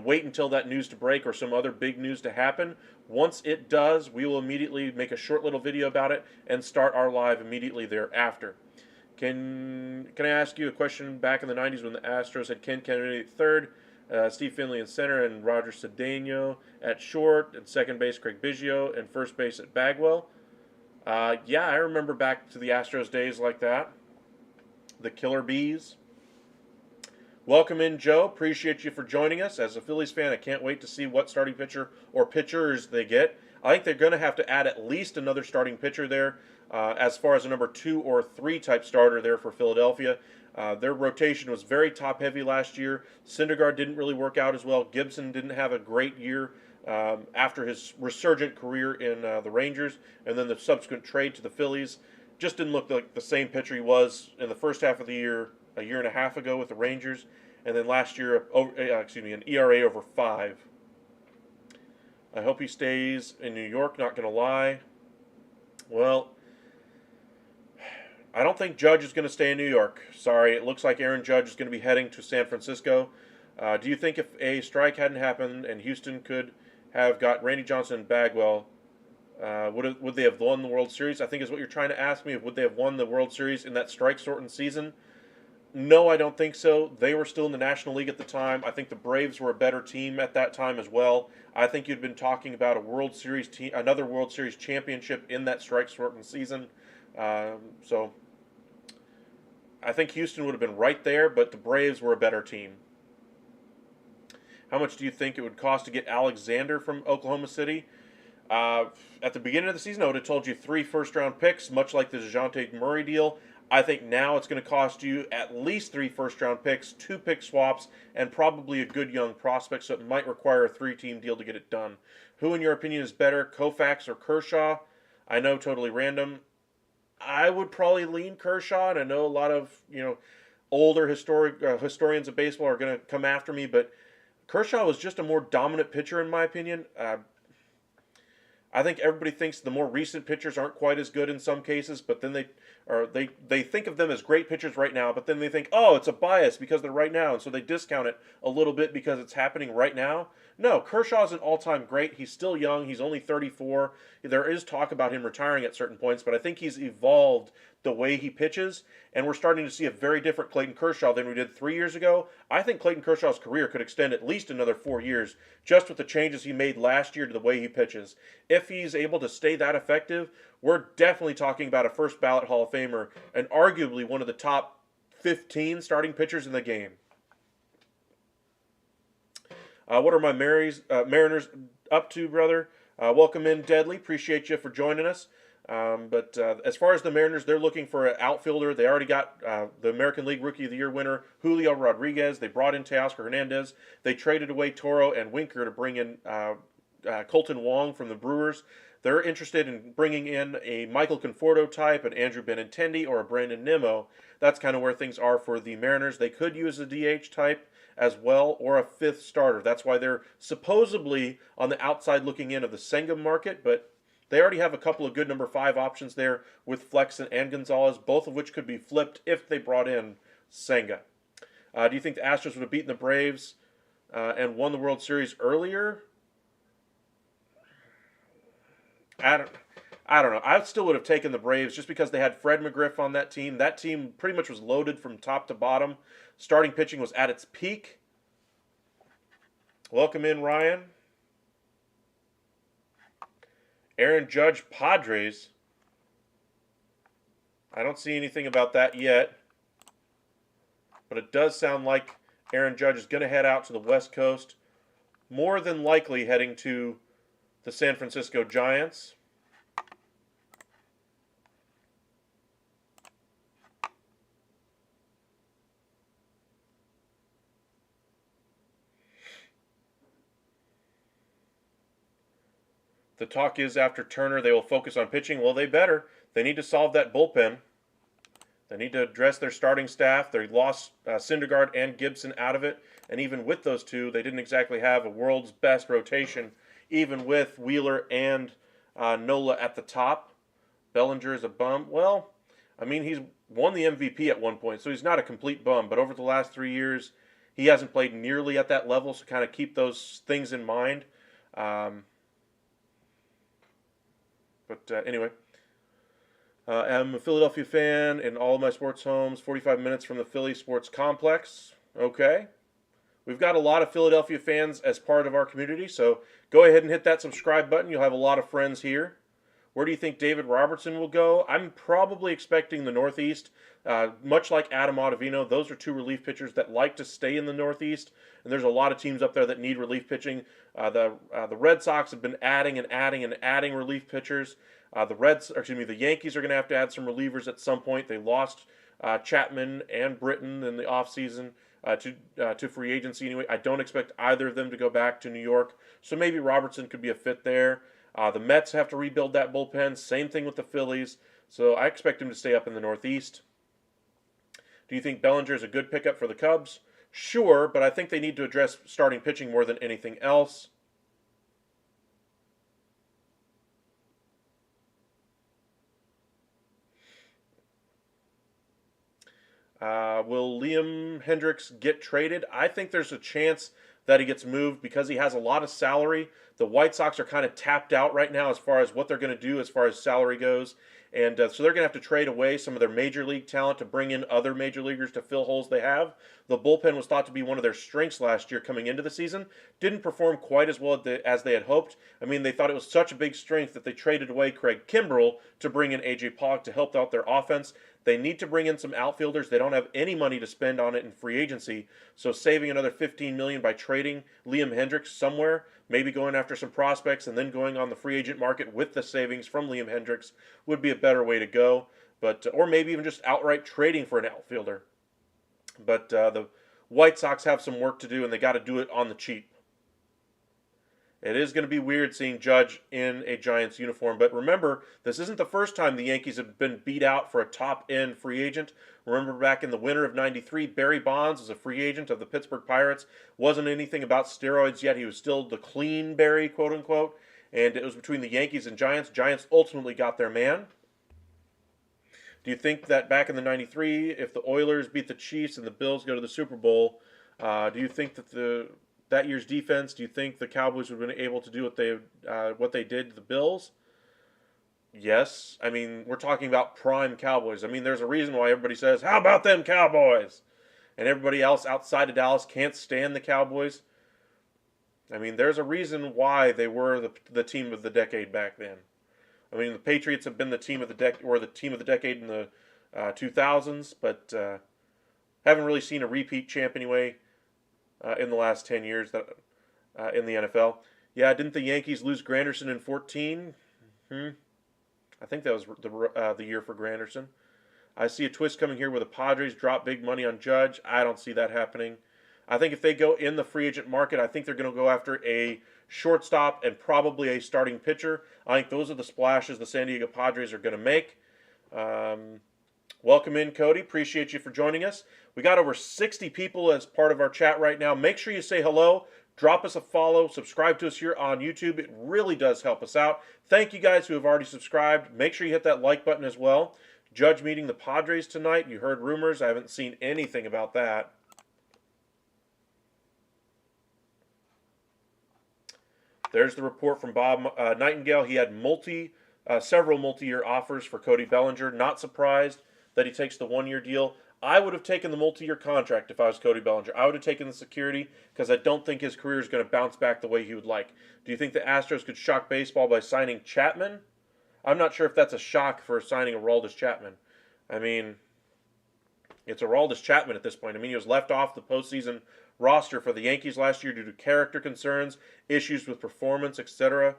wait until that news to break or some other big news to happen. Once it does, we will immediately make a short little video about it and start our live immediately thereafter. Can I ask you a question? Back in the 90s when the Astros had Ken Kennedy at third, Steve Finley in center, and Roger Cedeno at short, and second base Craig Biggio, and first base at Bagwell. Yeah, I remember back to the Astros days like that. The Killer Bees. Welcome in, Joe. Appreciate you for joining us. As a Phillies fan, I can't wait to see what starting pitcher or pitchers they get. I think they're going to have to add at least another starting pitcher there as far as a number 2 or 3 type starter there for Philadelphia. Their rotation was very top-heavy last year. Syndergaard didn't really work out as well. Gibson didn't have a great year after his resurgent career in the Rangers, and then the subsequent trade to the Phillies. Just didn't look like the same pitcher he was in the first half of the year, a year and a half ago with the Rangers, and then last year, an ERA over 5. I hope he stays in New York, not going to lie. Well, I don't think Judge is going to stay in New York. Sorry, it looks like Aaron Judge is going to be heading to San Francisco. Do you think if a strike hadn't happened and Houston could have got Randy Johnson and Bagwell, would they have won the World Series? I think is what you're trying to ask me. Would they have won the World Series in that strike-shortened season? No, I don't think so. They were still in the National League at the time. I think the Braves were a better team at that time as well. I think you'd been talking about a World Series team, another World Series championship in that strike-shortened season. So I think Houston would have been right there, but the Braves were a better team. How much do you think it would cost to get Alexander from Oklahoma City? Uh, at the beginning of the season, I would have told you 3 first-round picks, much like the DeJounte Murray deal. I think now it's going to cost you at least 3 first-round picks, 2 pick swaps, and probably a good young prospect, so it might require a 3-team deal to get it done. Who, in your opinion, is better, Koufax or Kershaw? I know, totally random. I would probably lean Kershaw, and I know a lot of older historians of baseball are going to come after me, but Kershaw was just a more dominant pitcher in my opinion. I think everybody thinks the more recent pitchers aren't quite as good in some cases, but then they think of them as great pitchers right now, but then they think, oh, it's a bias because they're right now, and so they discount it a little bit because it's happening right now. No, Kershaw's an all-time great. He's still young. He's only 34. There is talk about him retiring at certain points, but I think he's evolved the way he pitches, and we're starting to see a very different Clayton Kershaw than we did 3 years ago. I think Clayton Kershaw's career could extend at least another 4 years just with the changes he made last year to the way he pitches. If he's able to stay that effective, we're definitely talking about a first ballot Hall of Famer and arguably one of the top 15 starting pitchers in the game. What are my Mariners up to, brother? Welcome in, Deadly. Appreciate you for joining us. But as far as the Mariners, they're looking for an outfielder. They already got the American League Rookie of the Year winner, Julio Rodriguez. They brought in Teoscar Hernandez. They traded away Toro and Winker to bring in Colton Wong from the Brewers. They're interested in bringing in a Michael Conforto type, an Andrew Benintendi, or a Brandon Nimmo. That's kind of where things are for the Mariners. They could use a DH type as well, or a 5th starter. That's why they're supposedly on the outside looking in of the Senga market, but they already have a couple of good number 5 options there with Flexen and Gonzalez, both of which could be flipped if they brought in Senga. Do you think the Astros would have beaten the Braves and won the World Series earlier? I don't know. I still would have taken the Braves just because they had Fred McGriff on that team. That team pretty much was loaded from top to bottom. Starting pitching was at its peak. Welcome in, Ryan. Aaron Judge, Padres. I don't see anything about that yet. But it does sound like Aaron Judge is going to head out to the West Coast. More than likely heading to the San Francisco Giants. The talk is after Turner they will focus on pitching. Well, they better. They need to solve that bullpen. They need to address their starting staff. They lost Syndergaard and Gibson out of it. And even with those two, they didn't exactly have a world's best rotation, even with Wheeler and Nola at the top. Bellinger is a bum. Well, I mean, he's won the MVP at one point, so he's not a complete bum. But over the last 3 years, he hasn't played nearly at that level, so kind of keep those things in mind. Anyway, I'm a Philadelphia fan in all of my sports homes, 45 minutes from the Philly Sports Complex. Okay. We've got a lot of Philadelphia fans as part of our community, so go ahead and hit that subscribe button. You'll have a lot of friends here. Where do you think David Robertson will go? I'm probably expecting the Northeast. Much like Adam Ottavino, those are 2 relief pitchers that like to stay in the Northeast, and there's a lot of teams up there that need relief pitching. The Red Sox have been adding and adding and adding relief pitchers. The Yankees are going to have to add some relievers at some point. They lost Chapman and Britton in the offseason to free agency anyway. I don't expect either of them to go back to New York, so maybe Robertson could be a fit there. The Mets have to rebuild that bullpen. Same thing with the Phillies. So I expect him to stay up in the Northeast. Do you think Bellinger is a good pickup for the Cubs? Sure, but I think they need to address starting pitching more than anything else. Will Liam Hendriks get traded? I think there's a chance that he gets moved because he has a lot of salary. The White Sox are kind of tapped out right now as far as what they're going to do as far as salary goes. And so they're going to have to trade away some of their major league talent to bring in other major leaguers to fill holes they have. The bullpen was thought to be one of their strengths last year coming into the season. Didn't perform quite as well as they had hoped. I mean, they thought it was such a big strength that they traded away Craig Kimbrell to bring in A.J. Pollock to help out their offense. They need to bring in some outfielders. They don't have any money to spend on it in free agency. So saving another $15 million by trading Liam Hendriks somewhere, maybe going after some prospects and then going on the free agent market with the savings from Liam Hendriks would be a better way to go. But or maybe even just outright trading for an outfielder. But the White Sox have some work to do, and they got to do it on the cheap. It is going to be weird seeing Judge in a Giants uniform, but remember, this isn't the first time the Yankees have been beat out for a top-end free agent. Remember back in the winter of '93, Barry Bonds was a free agent of the Pittsburgh Pirates. Wasn't anything about steroids yet. He was still the clean Barry, quote-unquote, and it was between the Yankees and Giants. Giants ultimately got their man. Do you think that back in the '93, if the Oilers beat the Chiefs and the Bills go to the Super Bowl, do you think that that year's defense, do you think the Cowboys would have been able to do what they did to the Bills? Yes. I mean, we're talking about prime Cowboys. I mean, there's a reason why everybody says, how about them Cowboys? And everybody else outside of Dallas can't stand the Cowboys. I mean, there's a reason why they were the team of the decade back then. I mean, the Patriots have been the team of the team of the decade in the 2000s, but haven't really seen a repeat champ anyway. In the last 10 years in the NFL. Yeah, didn't the Yankees lose Granderson in 14? I think that was the year for Granderson. I see a twist coming here where the Padres drop big money on Judge. I don't see that happening. I think if they go in the free agent market, I think they're going to go after a shortstop and probably a starting pitcher. I think those are the splashes the San Diego Padres are going to make. Welcome in, Cody. Appreciate you for joining us. We got over 60 people as part of our chat right now. Make sure you say hello. Drop us a follow. Subscribe to us here on YouTube. It really does help us out. Thank you guys who have already subscribed. Make sure you hit that like button as well. Judge meeting the Padres tonight. You heard rumors. I haven't seen anything about that. There's the report from Bob Nightingale. He had several multi-year offers for Cody Bellinger. Not surprised that he takes the one-year deal. I would have taken the multi-year contract if I was Cody Bellinger. I would have taken the security because I don't think his career is going to bounce back the way he would like. Do you think the Astros could shock baseball by signing Chapman? I'm not sure if that's a shock for signing Aroldis Chapman. I mean, it's Aroldis Chapman at this point. I mean, he was left off the postseason roster for the Yankees last year due to character concerns, issues with performance, etc.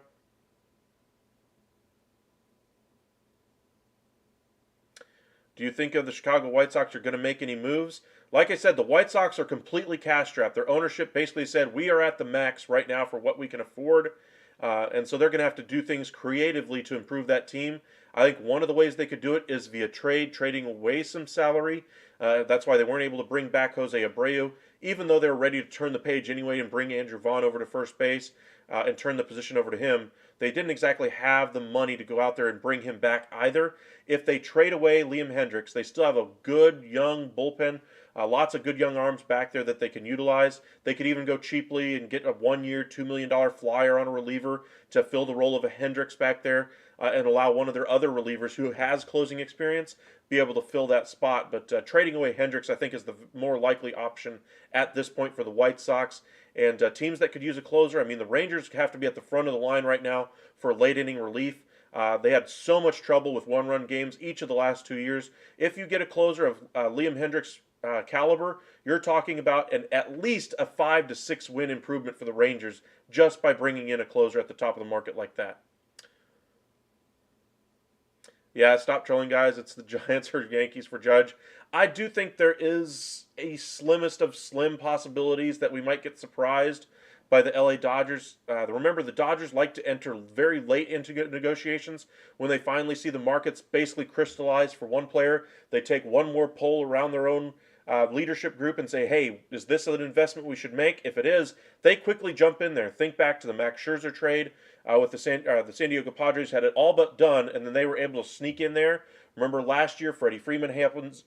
Do you think the Chicago White Sox are going to make any moves? Like I said, the White Sox are completely cash-strapped. Their ownership basically said, we are at the max right now for what we can afford. And so they're going to have to do things creatively to improve that team. I think one of the ways they could do it is via trading away some salary. That's why they weren't able to bring back Jose Abreu, even though they were ready to turn the page anyway and bring Andrew Vaughn over to first base and turn the position over to him. They didn't exactly have the money to go out there and bring him back either. If they trade away Liam Hendriks, they still have a good young bullpen, lots of good young arms back there that they can utilize. They could even go cheaply and get a one-year, $2 million flyer on a reliever to fill the role of a Hendricks back there and allow one of their other relievers who has closing experience be able to fill that spot. But trading away Hendricks, I think, is the more likely option at this point for the White Sox. And teams that could use a closer, I mean, the Rangers have to be at the front of the line right now for late-inning relief. They had so much trouble with one-run games each of the last 2 years. If you get a closer of Liam Hendriks' caliber, you're talking about at least a 5 to 6 win improvement for the Rangers just by bringing in a closer at the top of the market like that. Yeah, stop trolling, guys. It's the Giants or Yankees for Judge. I do think there is a slimmest of slim possibilities that we might get surprised by the LA Dodgers. Remember, the Dodgers like to enter very late into negotiations. When they finally see the markets basically crystallize for one player, they take one more poll around their own leadership group and say, hey, is this an investment we should make? If it is, they quickly jump in there. Think back to the Max Scherzer trade with the San Diego Padres had it all but done, and then they were able to sneak in there. Remember last year, Freddie Freeman happens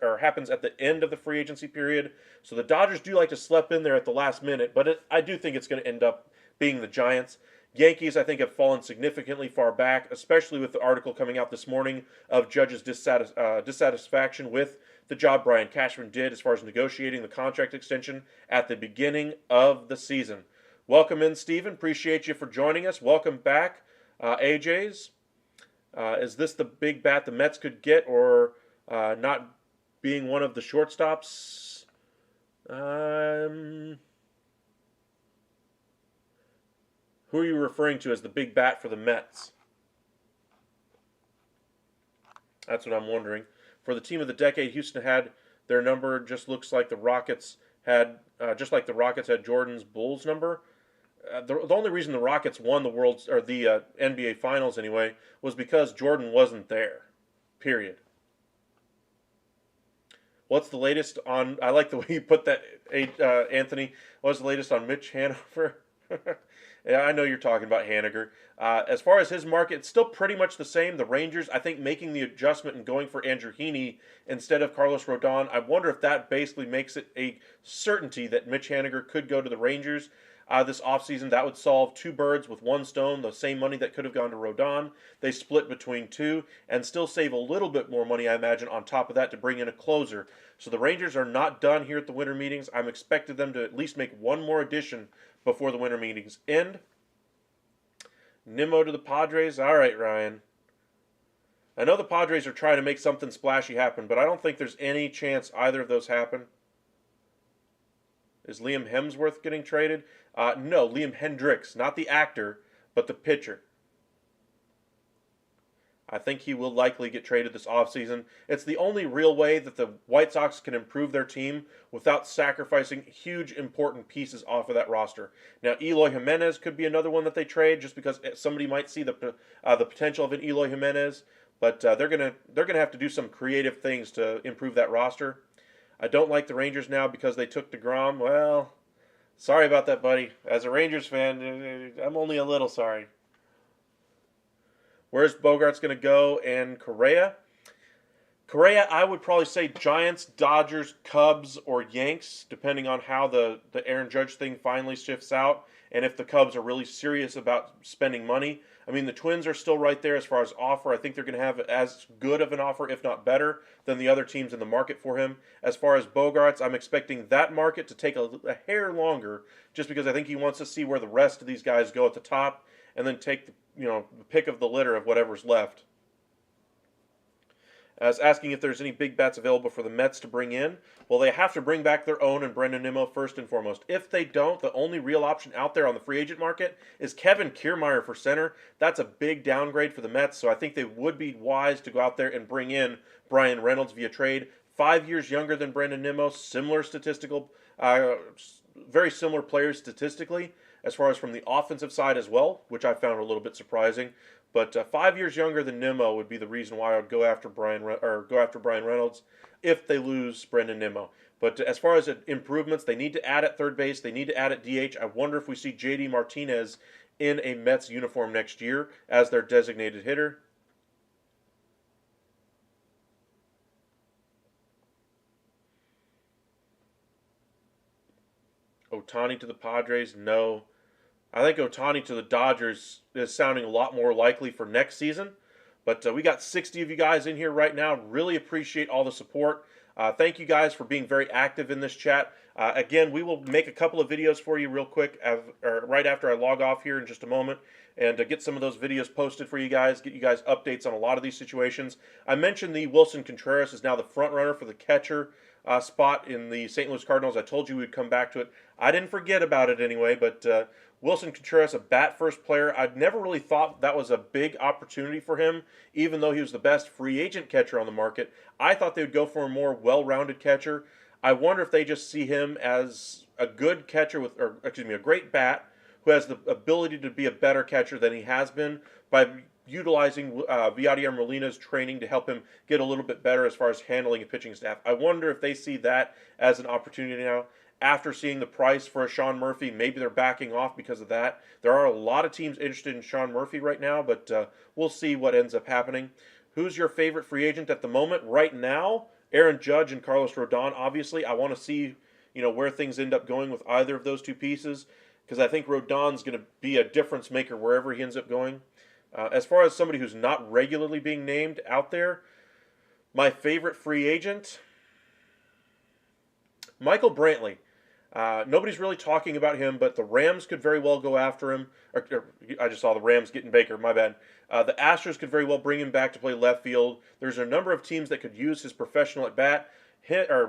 at the end of the free agency period. So the Dodgers do like to slip in there at the last minute, but I do think it's going to end up being the Giants. Yankees, I think, have fallen significantly far back, especially with the article coming out this morning of Judge's dissatisfaction with the job Brian Cashman did as far as negotiating the contract extension at the beginning of the season. Welcome in, Steven. Appreciate you for joining us. Welcome back, AJ's. Is this the big bat the Mets could get, or not being one of the shortstops? Who are you referring to as the big bat for the Mets? That's what I'm wondering. For the team of the decade, Houston had their number. Just looks like the Rockets had, Jordan's Bulls number. The only reason the Rockets won the NBA Finals anyway was because Jordan wasn't there. Period. What's the latest on? I like the way you put that, Anthony. What's the latest on Mitch Haniger? Yeah, I know you're talking about Haniger. As far as his market, it's still pretty much the same. The Rangers, I think, making the adjustment and going for Andrew Heaney instead of Carlos Rodon. I wonder if that basically makes it a certainty that Mitch Haniger could go to the Rangers this offseason. That would solve two birds with one stone, the same money that could have gone to Rodon. They split between two and still save a little bit more money, I imagine, on top of that to bring in a closer. So the Rangers are not done here at the winter meetings. I'm expecting them to at least make one more addition before the winter meetings end. Nimmo to the Padres. All right, Ryan. I know the Padres are trying to make something splashy happen, but I don't think there's any chance either of those happen. Is Liam Hemsworth getting traded? No, Liam Hendricks, not the actor, but the pitcher. I think he will likely get traded this offseason. It's the only real way that the White Sox can improve their team without sacrificing huge important pieces off of that roster. Now, Eloy Jimenez could be another one that they trade just because somebody might see the potential of an Eloy Jimenez, but they're gonna have to do some creative things to improve that roster. I don't like the Rangers now because they took DeGrom. Well, sorry about that, buddy. As a Rangers fan, I'm only a little sorry. Where's Bogarts going to go? And Correa? Correa, I would probably say Giants, Dodgers, Cubs, or Yanks, depending on how the Aaron Judge thing finally shifts out, and if the Cubs are really serious about spending money. I mean, the Twins are still right there as far as offer. I think they're going to have as good of an offer, if not better, than the other teams in the market for him. As far as Bogarts, I'm expecting that market to take a hair longer, just because I think he wants to see where the rest of these guys go at the top, and then take the pick of the litter of whatever's left. I was asking if there's any big bats available for the Mets to bring in. Well, they have to bring back their own and Brendan Nimmo first and foremost. If they don't, the only real option out there on the free agent market is Kevin Kiermaier for center. That's a big downgrade for the Mets, so I think they would be wise to go out there and bring in Brian Reynolds via trade. 5 years younger than Brendan Nimmo, very similar players statistically, as far as from the offensive side as well, which I found a little bit surprising. But 5 years younger than Nimmo would be the reason why I would go after Brian Reynolds if they lose Brendan Nimmo. But as far as improvements, they need to add at third base. They need to add at DH. I wonder if we see J.D. Martinez in a Mets uniform next year as their designated hitter. Ohtani to the Padres? No. I think Ohtani to the Dodgers is sounding a lot more likely for next season. But we got 60 of you guys in here right now. Really appreciate all the support. Thank you guys for being very active in this chat. Again, we will make a couple of videos for you real quick right after I log off here in just a moment, and get some of those videos posted for you guys, get you guys updates on a lot of these situations. I mentioned the Wilson Contreras is now the front runner for the catcher spot in the St. Louis Cardinals. I told you we'd come back to it. I didn't forget about it anyway, but Wilson Contreras, a bat-first player. I'd never really thought that was a big opportunity for him, even though he was the best free agent catcher on the market. I thought they would go for a more well-rounded catcher. I wonder if they just see him as a good catcher a great bat who has the ability to be a better catcher than he has been by utilizing Vladimir Molina's training to help him get a little bit better as far as handling a pitching staff. I wonder if they see that as an opportunity now. After seeing the price for a Sean Murphy, maybe they're backing off because of that. There are a lot of teams interested in Sean Murphy right now, but we'll see what ends up happening. Who's your favorite free agent at the moment? Right now, Aaron Judge and Carlos Rodon. Obviously, I want to see where things end up going with either of those two pieces because I think Rodon's going to be a difference maker wherever he ends up going. As far as somebody who's not regularly being named out there, my favorite free agent, Michael Brantley. Nobody's really talking about him, but the Rams could very well go after him. I just saw the Rams getting Baker, my bad. The Astros could very well bring him back to play left field. There's a number of teams that could use his professional at bat.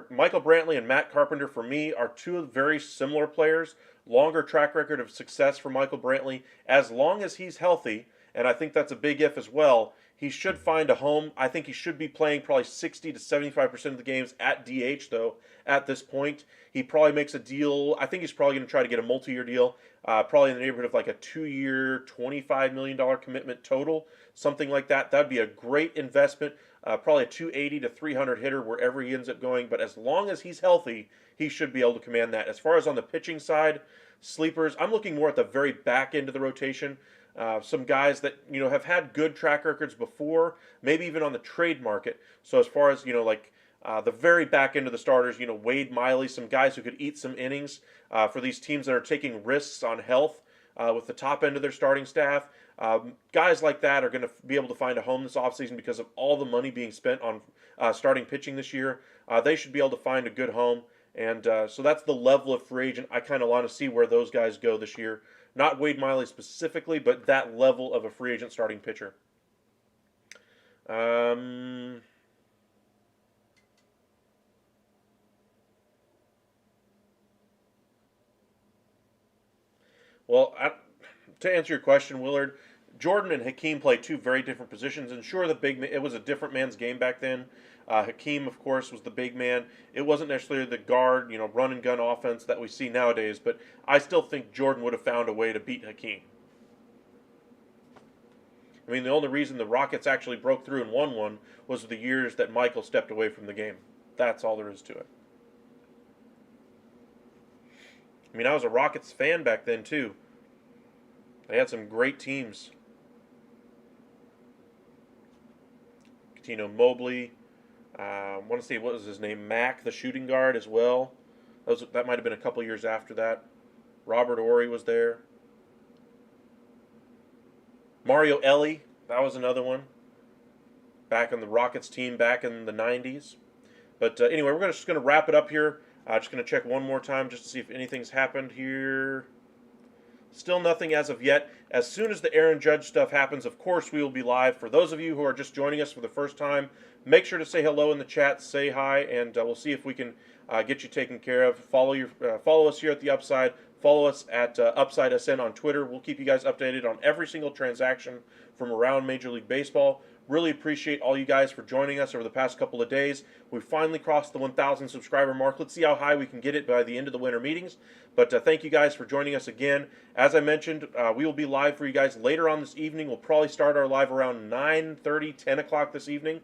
Michael Brantley and Matt Carpenter, for me, are two very similar players. Longer track record of success for Michael Brantley. As long as he's healthy, and I think that's a big if as well, he should find a home. I think he should be playing probably 60 to 75% of the games at DH, though, at this point. He probably makes a deal. I think he's probably going to try to get a multi-year deal, probably in the neighborhood of like a 2-year, $25 million commitment total, something like that. That'd be a great investment, probably a 280 to 300 hitter wherever he ends up going. But as long as he's healthy, he should be able to command that. As far as on the pitching side, sleepers, I'm looking more at the very back end of the rotation. Some guys that have had good track records before, maybe even on the trade market. So as far as the very back end of the starters, Wade Miley, some guys who could eat some innings for these teams that are taking risks on health with the top end of their starting staff. Guys like that are going to be able to find a home this offseason because of all the money being spent on starting pitching this year. They should be able to find a good home. And so that's the level of free agent I kind of want to see where those guys go this year. Not Wade Miley specifically, but that level of a free agent starting pitcher. Well, to answer your question, Willard, Jordan and Hakeem play two very different positions. And sure, it was a different man's game back then. Hakeem, of course, was the big man. It wasn't necessarily the guard, run and gun offense that we see nowadays. But I still think Jordan would have found a way to beat Hakeem. I mean, the only reason the Rockets actually broke through and won one was the years that Michael stepped away from the game. That's all there is to it. I mean, I was a Rockets fan back then, too. They had some great teams. Mobley. I want to see, what was his name? Mack, the shooting guard, as well. That might have been a couple years after that. Robert Horry was there. Mario Elie, that was another one. Back on the Rockets team back in the 90s. But anyway, we're just going to wrap it up here. Just going to check one more time just to see if anything's happened here. Still nothing as of yet. As soon as the Aaron Judge stuff happens, of course, we will be live. For those of you who are just joining us for the first time, make sure to say hello in the chat, say hi, and we'll see if we can get you taken care of. Follow us here at the Upside. Follow us at Upside SN on Twitter. We'll keep you guys updated on every single transaction from around Major League Baseball. Really appreciate all you guys for joining us over the past couple of days. We finally crossed the 1,000 subscriber mark. Let's see how high we can get it by the end of the winter meetings. But thank you guys for joining us again. As I mentioned, we will be live for you guys later on this evening. We'll probably start our live around 9:30, 10 o'clock this evening.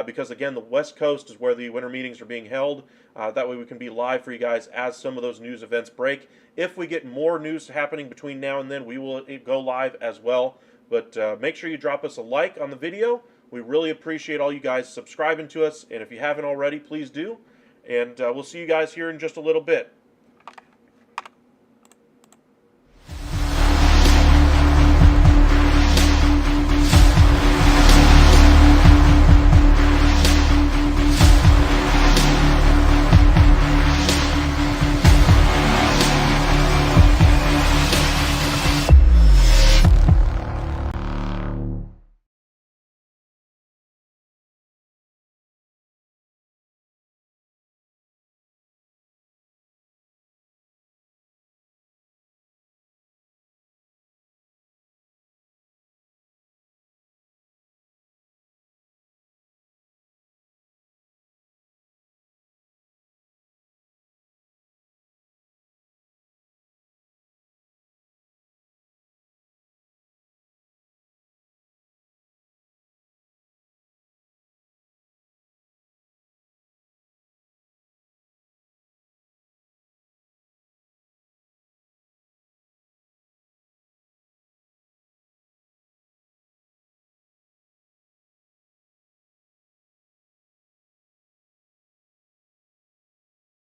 Because, again, the West Coast is where the winter meetings are being held. That way we can be live for you guys as some of those news events break. If we get more news happening between now and then, we will go live as well. But make sure you drop us a like on the video. We really appreciate all you guys subscribing to us. And if you haven't already, please do. And we'll see you guys here in just a little bit.